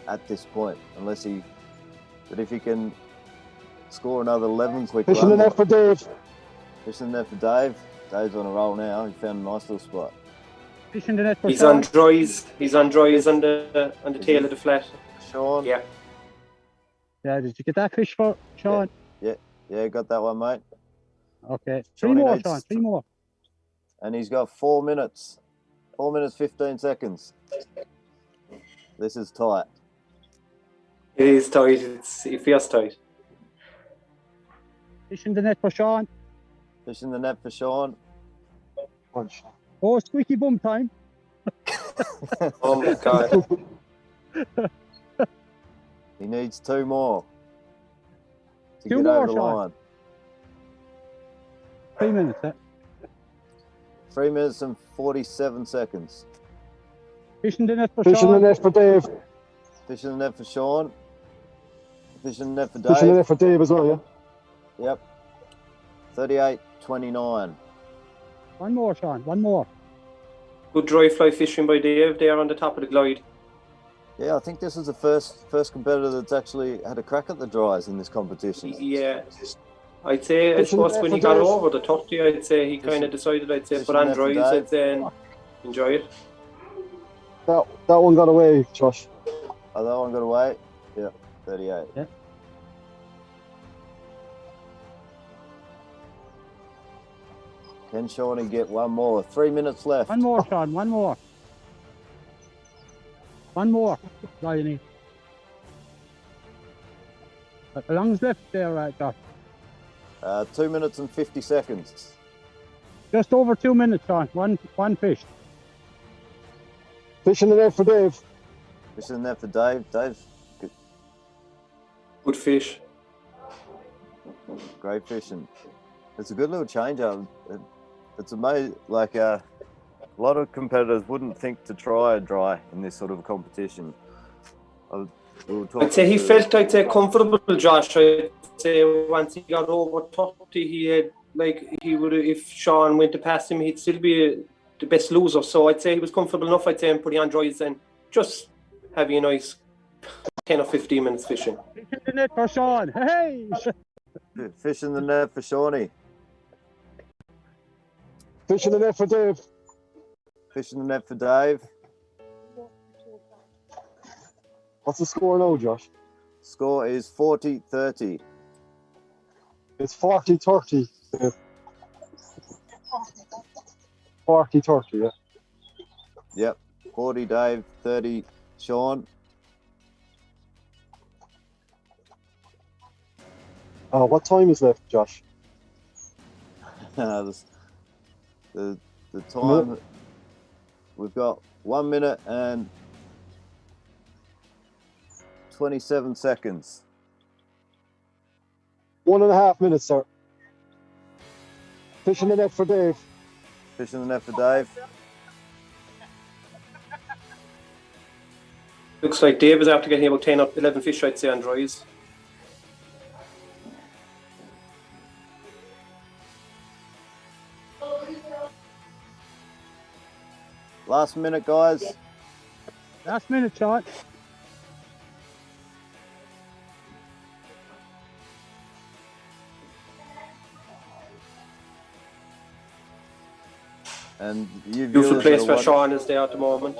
At this point, but if he can score another 11 quick Fishing the runs. net for Dave. Fishing the net for Dave. Dave's on a roll now. He found a nice little spot. Fishing the net for He's Sean. on dries. He's on dries on the tail of the flat. Sean? Yeah. Yeah, did you get that fish for Sean? Yeah, got that one, mate. Okay. Shawnee 3 more, needs- Sean. 3 more. And he's got 4 minutes. 4 minutes, 15 seconds. This is tight. It is tight. It feels tight. Fishing the net for Sean. Fishing the net for Sean. Punch. Oh, squeaky bum time. Oh my god. He needs 2 more to 2 get more, over the Sean. line. 3 minutes, eh? 3 minutes and 47 seconds. Fishing the net for Fishing the Sean. net for Dave. Fishing the net for Sean. Fishing the net for Dave. Fishing the net for Dave as well, yeah? Yep. 38-29. 1 more, Sean. 1 more. Good dry fly fishing by Dave there on the top of the glide. Yeah, I think this is the first competitor that's actually had a crack at the dries in this competition. Yeah. I'd say, I Fishing suppose, there when for he got Dave. over the 30, I'd say he kind of decided, I'd say, Fishing put on there for dries, I'd Dave. say, and enjoy it. That one got away, Josh. Oh, that one got away? Yeah, 38. Yeah. Can Shawnee get one more? 3 minutes left. One more, Sean. One more. One more. That's all you need. How long's left there, Josh? 2 minutes and 50 seconds. Just over 2 minutes, Sean. One fish. Fishing in there for Dave. Fishing there for Dave. Dave, Good fish. great fishing. It's a good little change up. It's amazing. Like a lot of competitors wouldn't think to try a dry in this sort of competition. I'd say he felt, I'd say, comfortable, Josh. I'd say once he got over 30, he had, like, he would, if Sean went to pass him, he'd still be the best loser. So I'd say he was comfortable enough, I'd say, in putting on dries and just having a nice 10 or 15 minutes fishing. Fishing the net for Sean. Hey! Fishing the net for Shawnee. Fishing in there for Dave. Fishing the net for Dave. What's the score now, Josh? Score is 40-30. It's 40-30. 40-30, yeah. Yep. 40 Dave, 30 Sean. What time is left, Josh? the time, we've got 1 minute and 27 seconds. 1.5 minutes, sir. Fishing the net for Dave. Fishing the net for Dave. Looks like Dave is after getting about 10 or 11 fish, I'd say, on dries. Last minute, guys. Last minute, Sean. And you Beautiful viewers place that for are Sean is there at the moment.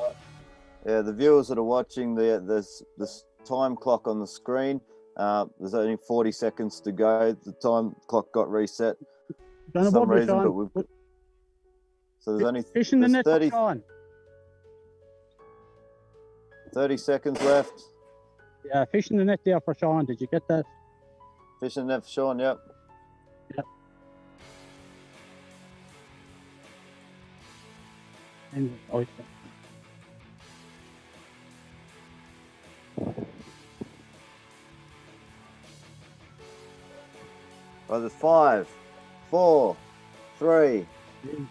Yeah, the viewers that are watching, there's this time clock on the screen. There's only 40 seconds to go. The time clock got reset for some reason, but we've so there's only Fishing the net 30, for Sean. 30 seconds left. Yeah, fishing the net there for Sean. Did you get that? Fishing the net for Sean, yep. Yep. And, oh, yeah. Well, there's 5, 4, 3,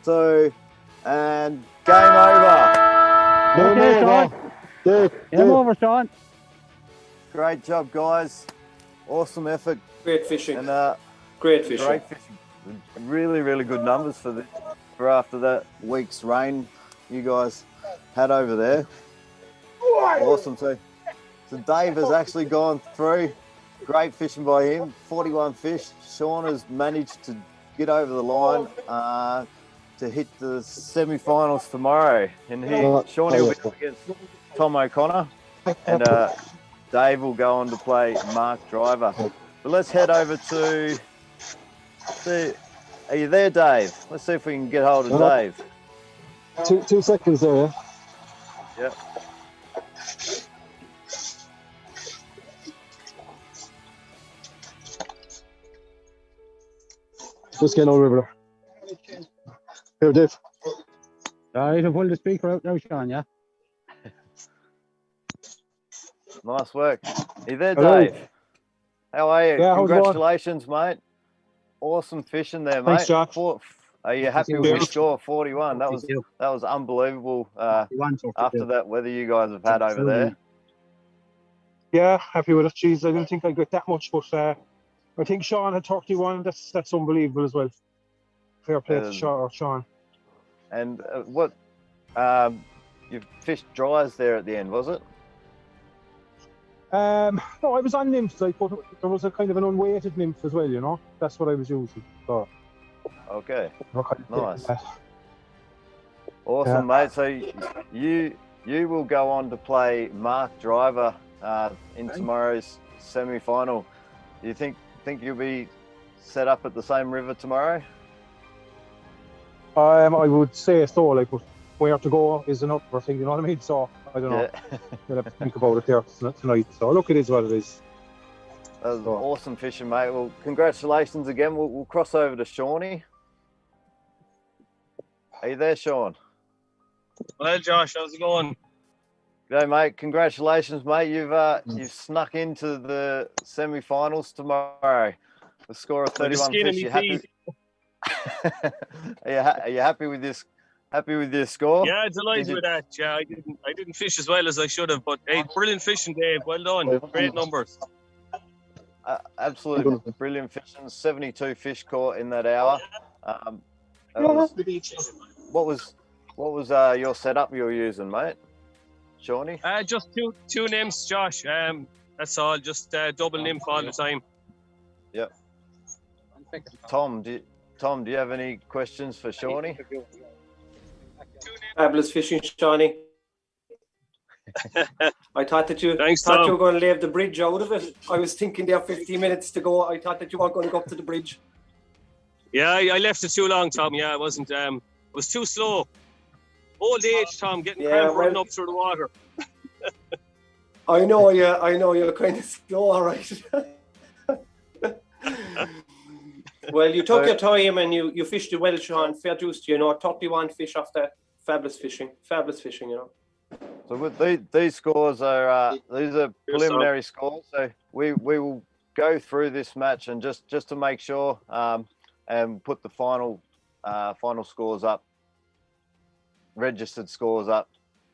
2, and game over. Okay, Sean. Game over, Sean. Great job, guys. Awesome effort. Great fishing. And great fishing. Great fishing. Really, really good numbers for after that week's rain you guys had over there. Awesome. So Dave has actually gone through. Great fishing by him. 41 fish. Sean has managed to get over the line to hit the semi-finals tomorrow. And Shawnee will be up against Tom O'Connor. And Dave will go on to play Mark Driver. But let's head over to see. Are you there, Dave? Let's see if we can get hold of Dave. 2 seconds there, yeah? Yep. Just getting over there. Here, Dave. You can pull the speaker out now, Sean, yeah? Nice work. Are you there, Hello. Dave? How are you? Yeah, how's it going? Congratulations, mate. Awesome fishing there, mate. Thanks, Josh. Are you happy with your score? 41. That was unbelievable after that weather you guys have had over there. Yeah, happy with it. Jeez, I didn't think I'd get that much, but I think Sean had 31. That's unbelievable as well. Fair play to Sean. And you fished dries there at the end, was it? No, I was on nymphs. I put there was a kind of an unweighted nymph as well. You know, that's what I was using. So Okay, we're kind of nice. taking that. Awesome, mate. So you will go on to play Mark Driver in tomorrow's semi-final. Do you think you'll be set up at the same river tomorrow? I would say so. Like, but where to go is another thing. You know what I mean? So I don't know. We'll have to think about it there tonight. So look, it is what it is. That was awesome fishing, mate. Well, congratulations again. We'll cross over to Shawnee. Are you there, Sean? Well, Josh, how's it going? G'day, mate. Congratulations, mate. You've snuck into the semi-finals tomorrow. The score of 31 fish. You happy? Are you happy with this? Happy with your score? Yeah, delighted with that. Yeah, I didn't fish as well as I should have, but hey, brilliant fishing, Dave. Well done. Great numbers. Absolutely brilliant fishing. 72 fish caught in that hour. What was your setup you were using, mate? Shawnee? Just two nymphs, Josh. That's all. Just double nymph all the time. Yep. Tom, do you have any questions for Shawnee? Fabulous fishing, Shawnee. I thought that you were going to leave the bridge out of it. I was thinking there 15 minutes to go. I thought that you weren't going to go up to the bridge. Yeah, I left it too long, Tom. Yeah, it wasn't. It was too slow. Old age, Tom, getting cramp running up through the water. I know you're kind of slow, all right. Well, you took your time and you fished it well, Sean. Fair dues to you. 31 fish off that. Fabulous fishing, you know. So with these scores are preliminary scores. So we will go through this match and just to make sure and put the final scores up, registered scores up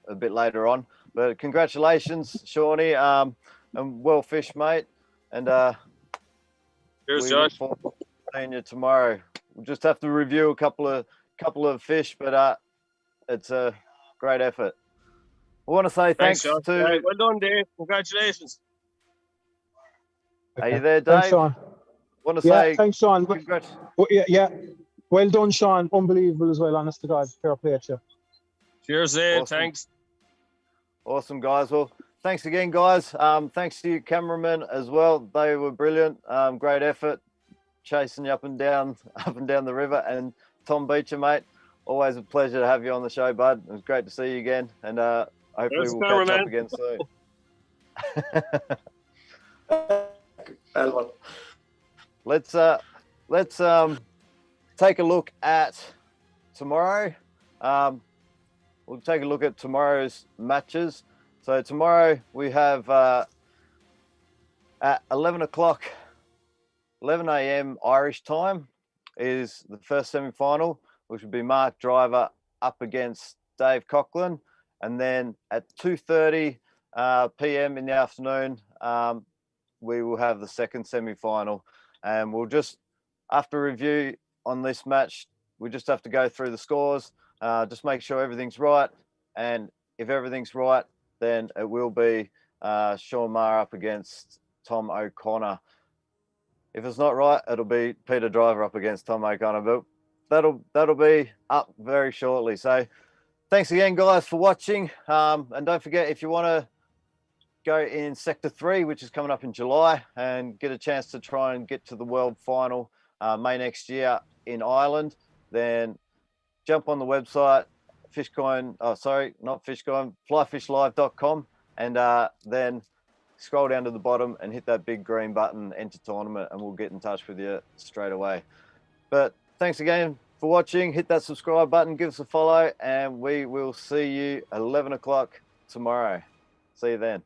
a bit later on. But congratulations, Shawnee, and well fished, mate. And cheers, we Josh. look forward to seeing you tomorrow. We'll just have to review a couple of fish, but it's a great effort. I want to say thanks to... Well done, Dave. Congratulations. Are you there, Dave? Thanks, Sean. Want to say thanks, Sean. Congrats. Yeah. Well done, Sean. Unbelievable as well, honest to God. Fair play to you. Cheers, Dave. Awesome. Thanks. Awesome, guys. Well, thanks again, guys. Thanks to you cameramen as well. They were brilliant. Great effort chasing you up and down the river. And Tom Beecher, mate, always a pleasure to have you on the show, bud. It was great to see you again, and hopefully we'll catch up again soon. Let's take a look at tomorrow. We'll take a look at tomorrow's matches. So tomorrow we have at 11 a.m. Irish time is the first semi-final, which would be Mark Driver up against Dave COUGHLAN. And then at 2:30 p.m. in the afternoon, we will have the second semi-final. And we'll just, after review on this match, we just have to go through the scores, just make sure everything's right. And if everything's right, then it will be Sean Maher up against Tom O'Connor. If it's not right, it'll be Peter Driver up against Tom O'Connor. But that'll be up very shortly. So thanks again, guys, for watching. And don't forget, if you want to go in Sector 3, which is coming up in July, and get a chance to try and get to the World Final May next year in Ireland, then jump on the website, flyfishlive.com, and then scroll down to the bottom and hit that big green button, enter tournament, and we'll get in touch with you straight away. But thanks again for watching. Hit that subscribe button, give us a follow, and we will see you at 11 o'clock tomorrow. See you then.